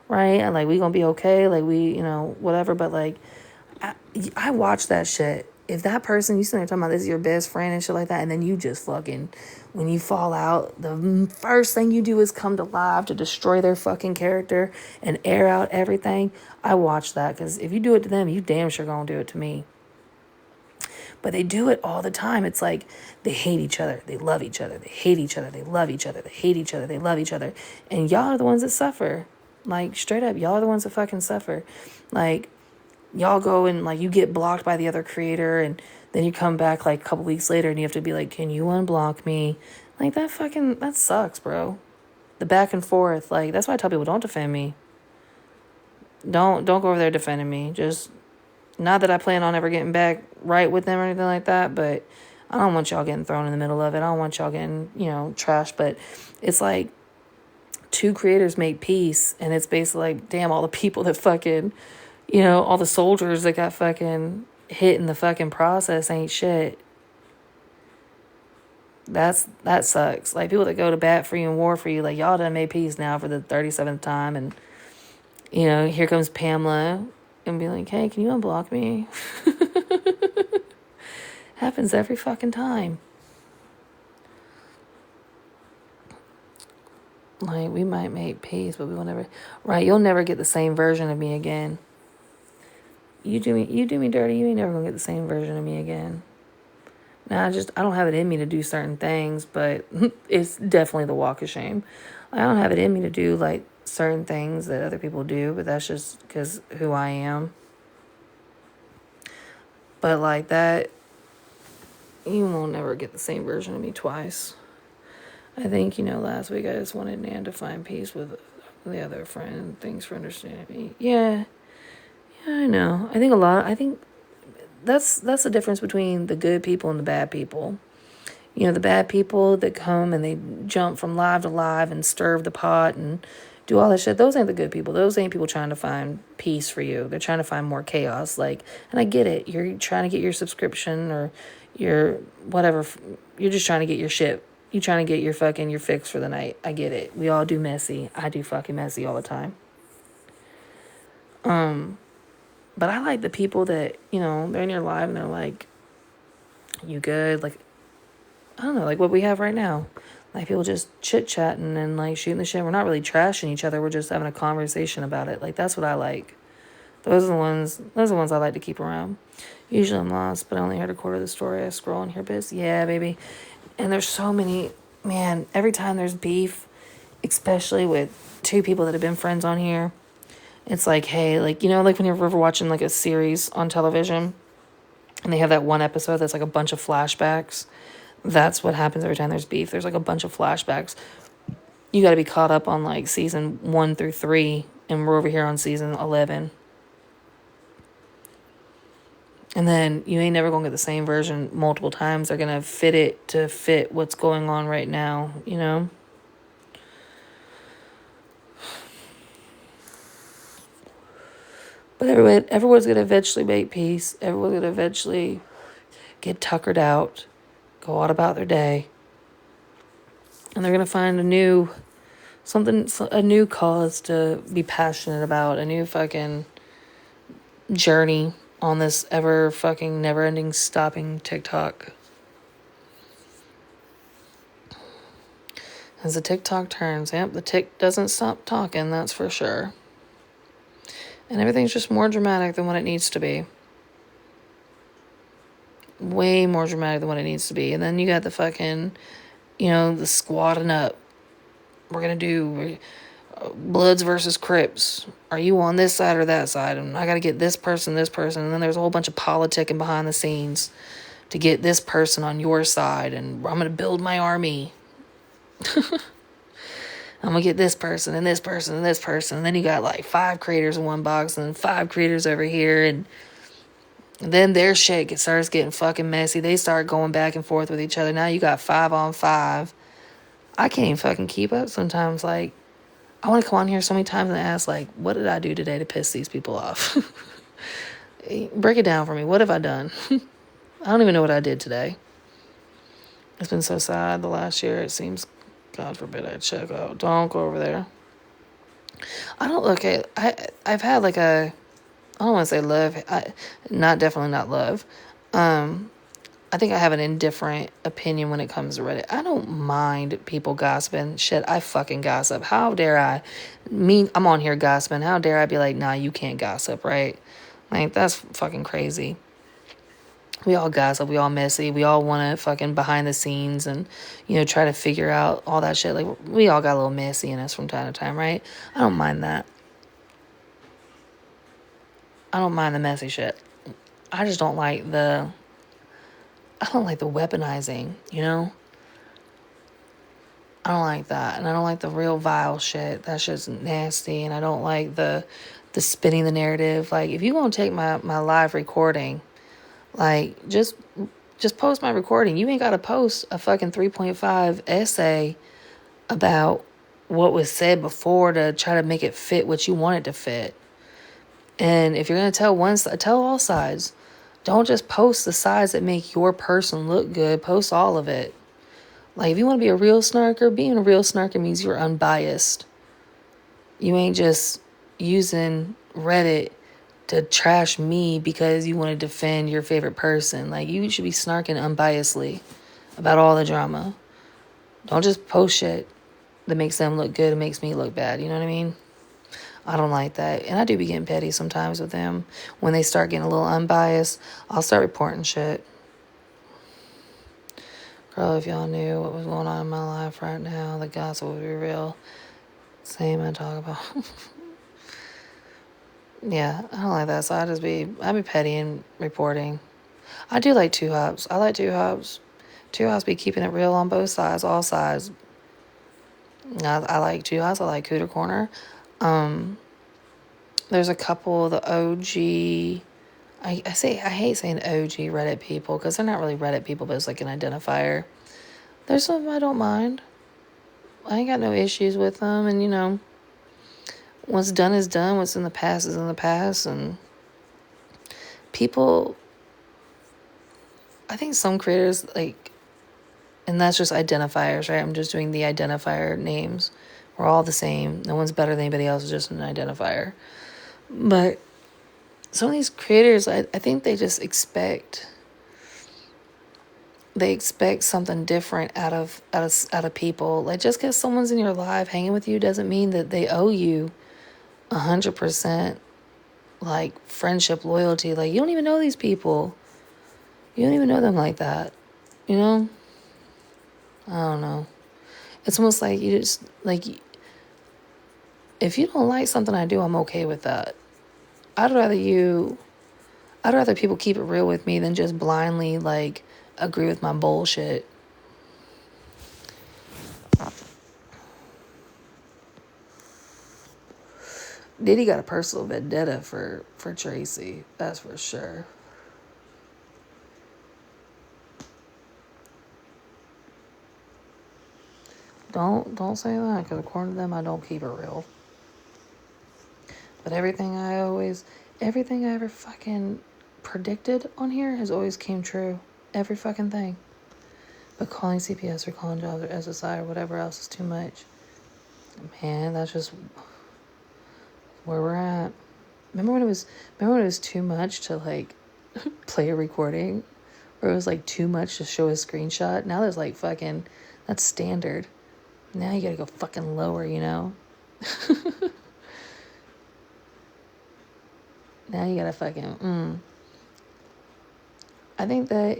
right? And like we gonna be okay, like we, whatever. But like, I watch that shit. If that person, you sitting there talking about this is your best friend and shit like that, and then you just fucking, when you fall out, the first thing you do is come to live to destroy their fucking character and air out everything. I watch that because if you do it to them, you damn sure gonna do it to me. But they do it all the time. It's like they hate each other. They love each other. They hate each other. They love each other. They hate each other. They love each other. And y'all are the ones that suffer. Like, straight up, y'all are the ones that fucking suffer. Like, y'all go and, like, you get blocked by the other creator, and then you come back, like, a couple weeks later, and you have to be like, can you unblock me? Like, that sucks, bro. The back and forth. Like, that's why I tell people, don't defend me. Don't go over there defending me. Just, not that I plan on ever getting back right with them or anything like that, but I don't want y'all getting thrown in the middle of it. I don't want y'all getting, trashed. But it's like two creators make peace, and it's basically like, damn, all the people that fucking, all the soldiers that got fucking hit in the fucking process ain't shit. That sucks. Like, people that go to bat for you and war for you, like, y'all done made peace now for the 37th time, and, here comes Pamela and be like, hey, can you unblock me? Happens every fucking time. Like, we might make peace, but we will never. Right, you'll never get the same version of me again. You do me dirty, you ain't never gonna get the same version of me again. Now, I don't have it in me to do certain things, but it's definitely the walk of shame. I don't have it in me to do, like, certain things that other people do, but that's just because who I am. But, like, that, you won't never get the same version of me twice. I think, last week I just wanted Nan to find peace with the other friend. Thanks for understanding me. Yeah, I know. I think that's the difference between the good people and the bad people. The bad people that come and they jump from live to live and stir the pot and do all this shit. Those ain't the good people. Those ain't people trying to find peace for you. They're trying to find more chaos. Like, and I get it. You're trying to get your subscription or your whatever. You're just trying to get your shit. You're trying to get your fix for the night. I get it. We all do messy. I do fucking messy all the time. But I like the people that, they're in your life and they're like, you good? Like, I don't know, like what we have right now. Like people just chit-chatting and like shooting the shit. We're not really trashing each other. We're just having a conversation about it. Like that's what I like. Those are the ones I like to keep around. Usually I'm lost, but I only heard a quarter of the story. I scroll and hear bits. Yeah, baby. And there's so many, man, every time there's beef, especially with two people that have been friends on here, it's like, hey, like, like when you're ever watching like a series on television and they have that one episode that's like a bunch of flashbacks. That's what happens every time there's beef. There's like a bunch of flashbacks. You got to be caught up on like season 1 through 3, and we're over here on season 11. And then you ain't never going to get the same version multiple times. They're going to fit it to fit what's going on right now, But everyone's going to eventually make peace. Everyone's going to eventually get tuckered out, go out about their day. And they're going to find a new cause to be passionate about, a new fucking journey on this ever fucking never ending stopping TikTok. As the TikTok turns, the tick doesn't stop talking, that's for sure. And everything's just more dramatic than what it needs to be. Way more dramatic than what it needs to be. And then you got the fucking, the squatting up. We're going to do Bloods versus Crips. Are you on this side or that side? And I got to get this person. And then there's a whole bunch of politicking behind the scenes to get this person on your side. And I'm going to build my army. I'm going to get this person and this person and this person. And then you got like 5 creators in one box and 5 creators over here. And then their shit starts getting fucking messy. They start going back and forth with each other. Now you got 5 on 5. I can't even fucking keep up sometimes. Like, I want to come on here so many times and ask, like, what did I do today to piss these people off? Break it down for me. What have I done? I don't even know what I did today. It's been so sad the last year. It seems, God forbid I check out. Don't go over there. I don't look at, I've had like I don't want to say love. Definitely not love. I think I have an indifferent opinion when it comes to Reddit. I don't mind people gossiping. Shit, I fucking gossip. How dare I? I'm on here gossiping. How dare I be like, nah, you can't gossip, right? Like, that's fucking crazy. We all gossip. We all messy. We all want to fucking behind the scenes and, try to figure out all that shit. Like, we all got a little messy in us from time to time, right? I don't mind that. I don't mind the messy shit. I just don't like the weaponizing, I don't like that. And I don't like the real vile shit. That shit's nasty. And I don't like the spinning the narrative. Like, if you gonna take my live recording, like, just post my recording. You ain't gotta post a fucking 3.5 essay about what was said before to try to make it fit what you want it to fit. And if you're gonna tell one side, tell all sides. Don't just post the sides that make your person look good. Post all of it. Like, if you want to be a real snarker, being a real snarker means you're unbiased. You ain't just using Reddit to trash me because you want to defend your favorite person. Like, you should be snarking unbiasedly about all the drama. Don't just post shit that makes them look good and makes me look bad. You know what I mean? I don't like that. And I do be getting petty sometimes with them. When they start getting a little unbiased, I'll start reporting shit. Girl, if y'all knew what was going on in my life right now, the gossip would be real. Same I talk about. Yeah, I don't like that. So I be petty and reporting. I do like Two Hops. I like Two Hops. Two Hops be keeping it real on both sides, all sides. I like Two Hops. I like Cooter Corner. There's a couple of the OG, I hate saying OG Reddit people because they're not really Reddit people, but it's like an identifier. There's some I don't mind. I ain't got no issues with them, and What's done is done. What's in the past is in the past. And people, I think some creators, like, and that's just identifiers, right? I'm just doing the identifier names. We're all the same. No one's better than anybody else. It's just an identifier. But some of these creators, I think they just expect something different out of people. Like, just because someone's in your life hanging with you doesn't mean that they owe you 100% like friendship, loyalty. Like, you don't even know these people. You don't even know them like that. You know? I don't know. It's almost like you just, like, if you don't like something I do, I'm okay with that. I'd rather people keep it real with me than just blindly, like, agree with my bullshit. Diddy got a personal vendetta for Tracy. That's for sure. Don't say that, because according to them, I don't keep it real. But everything I ever fucking predicted on here has always came true. Every fucking thing. But calling CPS or calling jobs or SSI or whatever else is too much. Man, that's just where we're at. Remember when it was too much to, like, play a recording? Or it was, like, too much to show a screenshot? Now there's, like, fucking, that's standard. Now you gotta go fucking lower, you know? Now you gotta fucking, I think that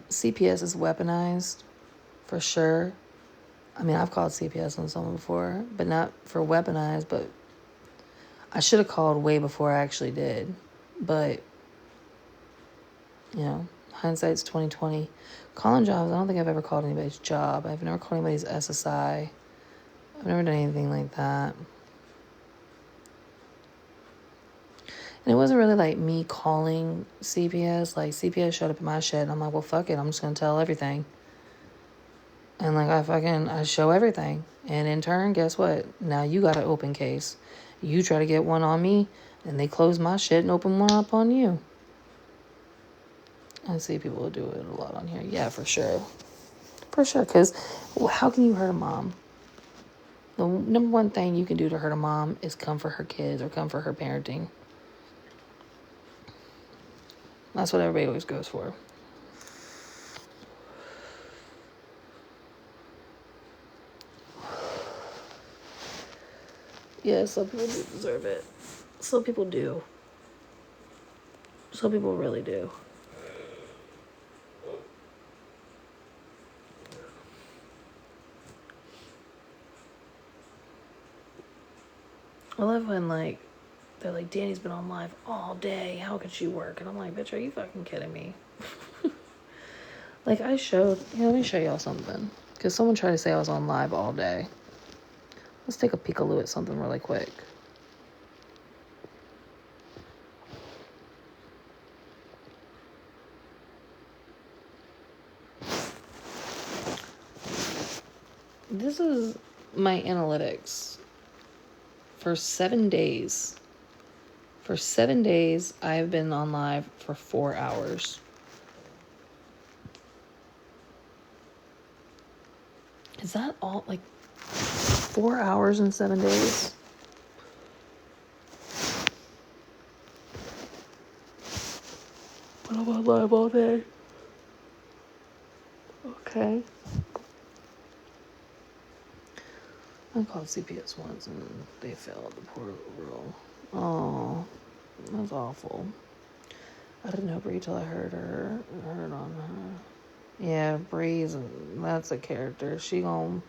CPS is weaponized, for sure. I mean, I've called CPS on someone before, but not for weaponized, but I should have called way before I actually did. But, you know, hindsight's 2020. Calling jobs, I don't think I've ever called anybody's job. I've never called anybody's SSI. I've never done anything like that. And it wasn't really like me calling CPS. Like, CPS showed up in my shed, and I'm like, well, fuck it. I'm just going to tell everything. And, like, I show everything. And in turn, guess what? Now you got an open case. You try to get one on me, and they close my shit and open one up on you. I see people do it a lot on here. Yeah, for sure. For sure, because how can you hurt a mom? The number one thing you can do to hurt a mom is come for her kids or come for her parenting. That's what everybody always goes for. Yeah, some people do deserve it. Some people do. Some people really do. I love when, like, they're like, Danny's been on live all day. How could she work? And I'm like, bitch, are you fucking kidding me? Like, I showed, let me show y'all something. Because someone tried to say I was on live all day. Let's take a peek-a-loo at something really quick. This is my analytics for 7 days. For 7 days, I've been on live for 4 hours. Is that all, like, 4 hours in 7 days? But I'm on live all day. Okay. I called CPS once and they failed the poor girl. Oh, that's awful. I didn't know Bree till I heard on her. Yeah, Bree's, that's a character. She gonna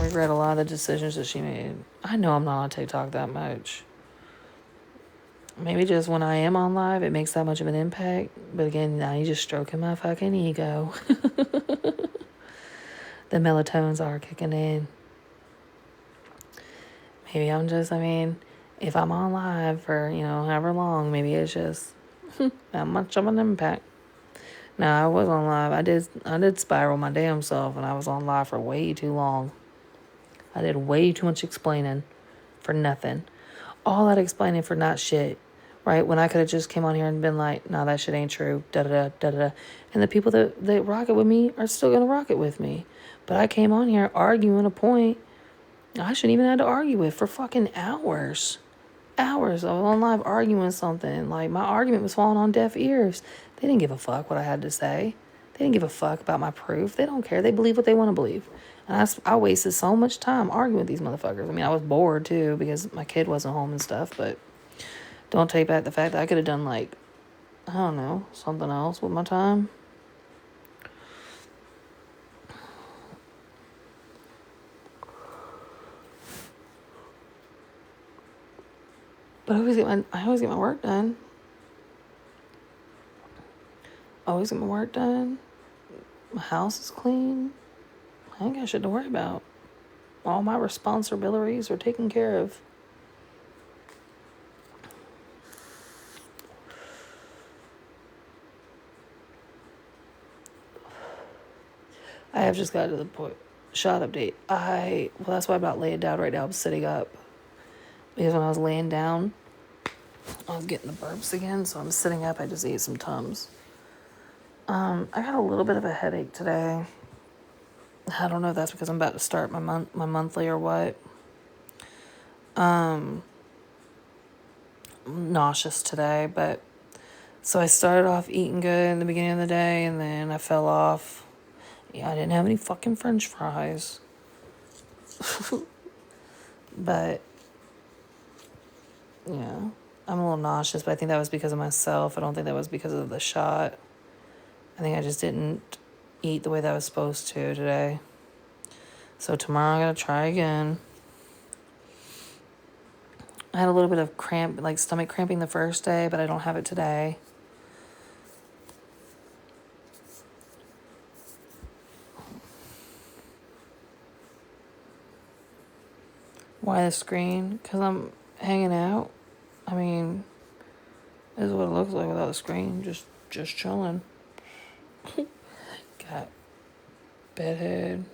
regret a lot of the decisions that she made. I know I'm not on TikTok that much. Maybe just when I am on live, it makes that much of an impact. But again, now you're just stroking my fucking ego. The melatonin's are kicking in. Maybe I'm just, if I'm on live for, however long, maybe it's just that much of an impact. Now, I was on live. I did spiral my damn self, and I was on live for way too long. I did way too much explaining for nothing. All that explaining for not shit, right? When I could have just came on here and been like, nah, that shit ain't true, da-da-da, da-da-da. And the people that rock it with me are still going to rock it with me. But I came on here arguing a point I shouldn't even have to argue with for fucking hours. Hours. I was on live arguing something. Like, my argument was falling on deaf ears. They didn't give a fuck what I had to say. They didn't give a fuck about my proof. They don't care. They believe what they want to believe. And I wasted so much time arguing with these motherfuckers. I mean, I was bored, too, because my kid wasn't home and stuff. But don't take back the fact that I could have done, like, I don't know, something else with my time. But I always get my work done. Always get my work done. My house is clean. I ain't got shit to worry about. All my responsibilities are taken care of. I have just got to the point. Shot update. Well, that's why I'm not laying down right now. I'm sitting up. Because when I was laying down, I was getting the burps again. So I'm sitting up. I just ate some Tums. I got a little bit of a headache today. I don't know if that's because I'm about to start my monthly or what. I'm nauseous today, but so I started off eating good in the beginning of the day, and then I fell off. Yeah, I didn't have any fucking French fries. But yeah, I'm a little nauseous, but I think that was because of myself. I don't think that was because of the shot. I think I just didn't eat the way that I was supposed to today. So tomorrow I'm going to try again. I had a little bit of stomach cramping the first day, but I don't have it today. Why the screen? Because I'm hanging out. I mean, this is what it looks like without the screen. Just chilling. Got bedhead.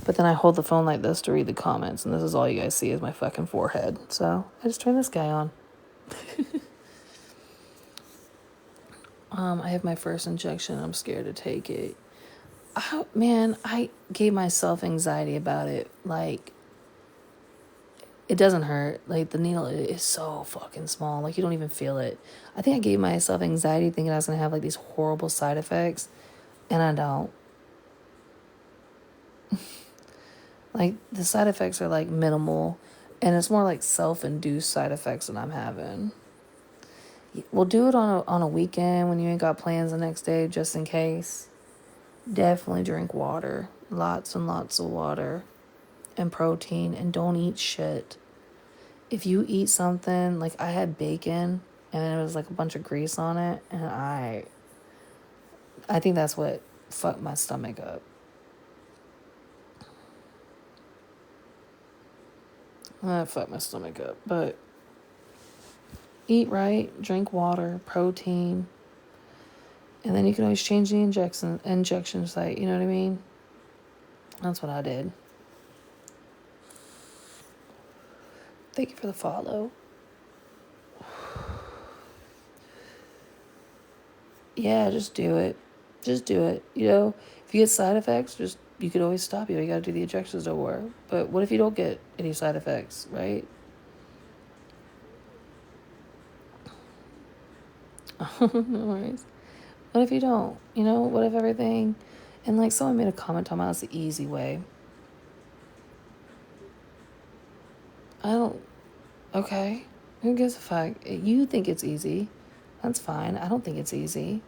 But then I hold the phone like this to read the comments, and this is all you guys see is my fucking forehead. So I just turn this guy on. I have my first injection. I'm scared to take it. I gave myself anxiety about it. Like, it doesn't hurt. Like, the needle is so fucking small. Like, you don't even feel it. I think I gave myself anxiety thinking I was going to have, like, these horrible side effects. And I don't. Like, the side effects are, like, minimal. And it's more like self-induced side effects that I'm having. We'll do it on a weekend when you ain't got plans the next day, just in case. Definitely drink water. Lots and lots of water. And protein. And don't eat shit. If you eat something, like I had bacon, and it was like a bunch of grease on it, and I think that's what fucked my stomach up. That fucked my stomach up. But eat right, drink water, protein, and then you can always change the injection site, you know what I mean? That's what I did. Thank you for the follow. Yeah, just do it. Just do it. You know, if you get side effects, you could always stop you. You got to do the injections, don't worry. But what if you don't get any side effects, right? No worries. What if you don't? You know, what if everything... And, like, someone made a comment talking about it's the easy way. Okay. Who gives a fuck? You think it's easy. That's fine. I don't think it's easy.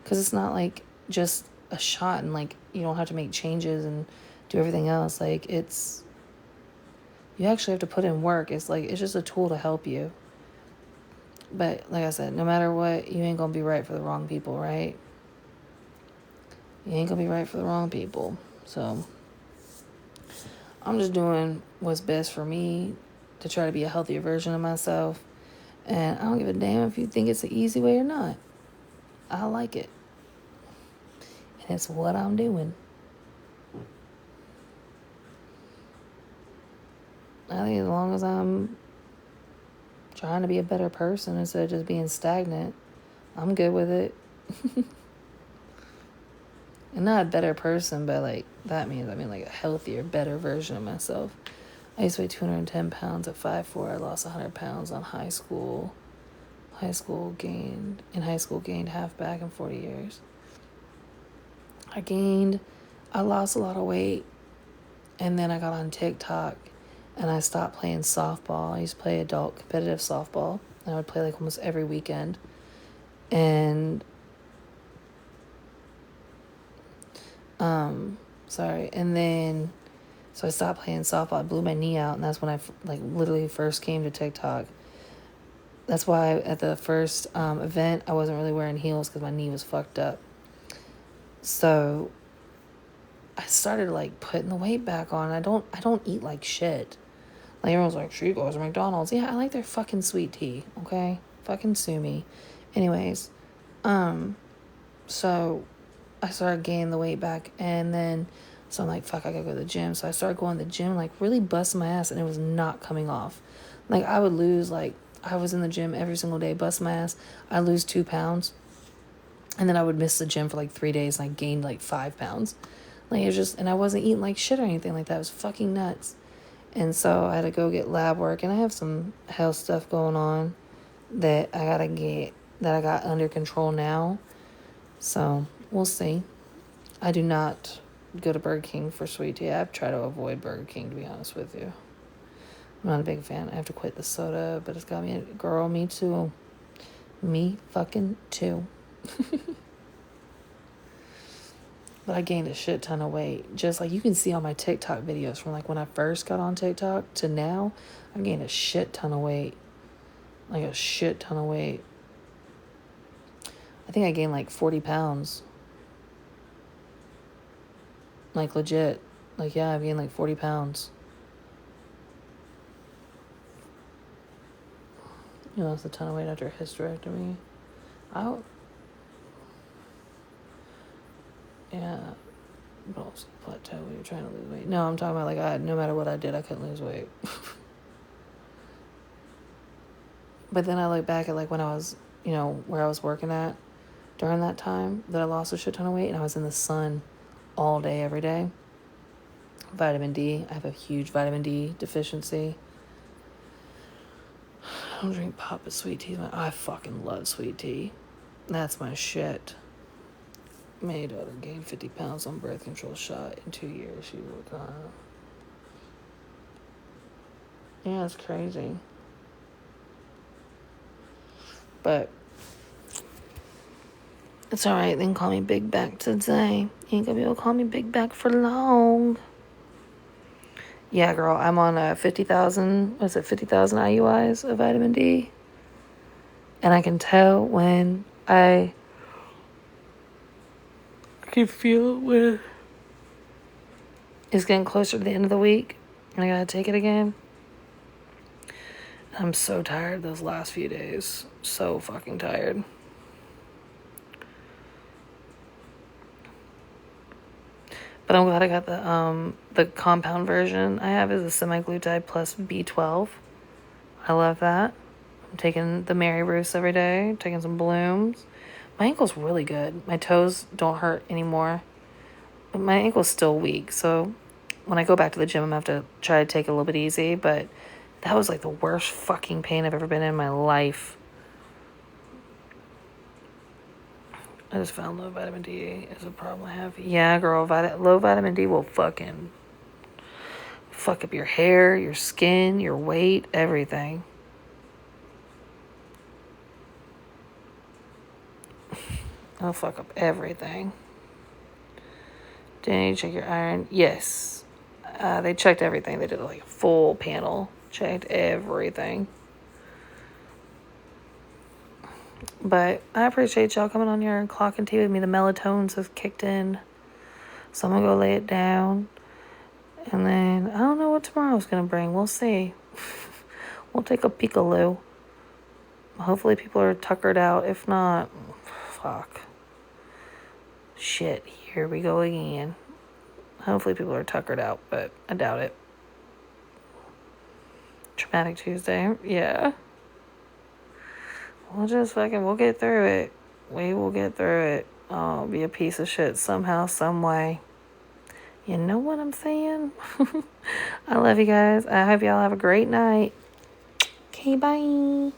Because it's not, like, just a shot and, like, you don't have to make changes and do everything else. Like, it's... You actually have to put in work. It's, like, it's just a tool to help you. But, like I said, no matter what, you ain't gonna be right for the wrong people, right? You ain't gonna be right for the wrong people. So, I'm just doing what's best for me to try to be a healthier version of myself. And I don't give a damn if you think it's the easy way or not. I like it. And it's what I'm doing. I think as long as I'm trying to be a better person instead of just being stagnant, I'm good with it. And not a better person, but like that means like a healthier, better version of myself. I used to weigh 210 pounds at 5'4". I lost 100 pounds on high school. In high school gained half back in 40 years. I lost a lot of weight, and then I got on TikTok and I stopped playing softball. I used to play adult competitive softball, and I would play like almost every weekend. And so I stopped playing softball. I blew my knee out, and that's when I like literally first came to TikTok. That's why at the first event I wasn't really wearing heels because my knee was fucked up. So I started like putting the weight back on. I don't eat like shit. Like everyone's like, she goes to McDonald's. Yeah, I like their fucking sweet tea. Okay, fucking sue me. Anyways, so I started gaining the weight back, and then so I'm like, fuck, I gotta go to the gym. So I started going to the gym, like really busting my ass, and it was not coming off. Like I would lose, like I was in the gym every single day, busting my ass. I lose 2 pounds, and then I would miss the gym for like 3 days, and I gained like 5 pounds. Like it was just, and I wasn't eating like shit or anything like that. It was fucking nuts. And so I had to go get lab work, and I have some health stuff going on that I got under control now. So we'll see. I do not go to Burger King for sweet tea. I've tried to avoid Burger King, to be honest with you. I'm not a big fan. I have to quit the soda, but it's got me, girl, me too. Me fucking too. But I gained a shit ton of weight. Just like you can see on my TikTok videos from like when I first got on TikTok to now, I gained a shit ton of weight. Like a shit ton of weight. I think I gained like 40 pounds. Like legit. Like yeah, I've gained like 40 pounds. You know, that's a ton of weight after a hysterectomy. Yeah. But also plateau when you're trying to lose weight. No, I'm talking about like no matter what I did, I couldn't lose weight. But then I look back at like when I was, where I was working at during that time that I lost a shit ton of weight, and I was in the sun all day, every day. Vitamin D. I have a huge vitamin D deficiency. I don't drink pop, but sweet tea. I fucking love sweet tea. That's my shit. My daughter gained 50 pounds on birth control shot in 2 years. She was yeah, it's crazy. But it's alright. They can call me Big Back today. You ain't gonna be able to call me Big Back for long. Yeah, girl, I'm on 50,000 IUIs of vitamin D. And I can tell when I can feel when it's getting closer to the end of the week and I gotta take it again. I'm so tired those last few days. So fucking tired. But I'm glad I got the compound version. I have is a semaglutide plus B12. I love that. I'm taking the Mary Bruce every day. Taking some Blooms. My ankle's really good. My toes don't hurt anymore. But my ankle's still weak. So when I go back to the gym, I'm going to have to try to take it a little bit easy. But that was like the worst fucking pain I've ever been in my life. I just found low vitamin D is a problem I have. Yeah, girl, low vitamin D will fucking fuck up your hair, your skin, your weight, everything. It'll fuck up everything. Did you check your iron? Yes. They checked everything. They did like a full panel. Checked everything. But I appreciate y'all coming on here and clocking tea with me. The melatonin have kicked in. So I'm going to go lay it down. And then I don't know what tomorrow's going to bring. We'll see. We'll take a peekaloo. Hopefully people are tuckered out. If not, fuck. Shit, here we go again. Hopefully people are tuckered out, but I doubt it. Traumatic Tuesday. Yeah. We'll get through it. We will get through it. I'll be a piece of shit somehow, some way. You know what I'm saying? I love you guys. I hope y'all have a great night. Okay, bye.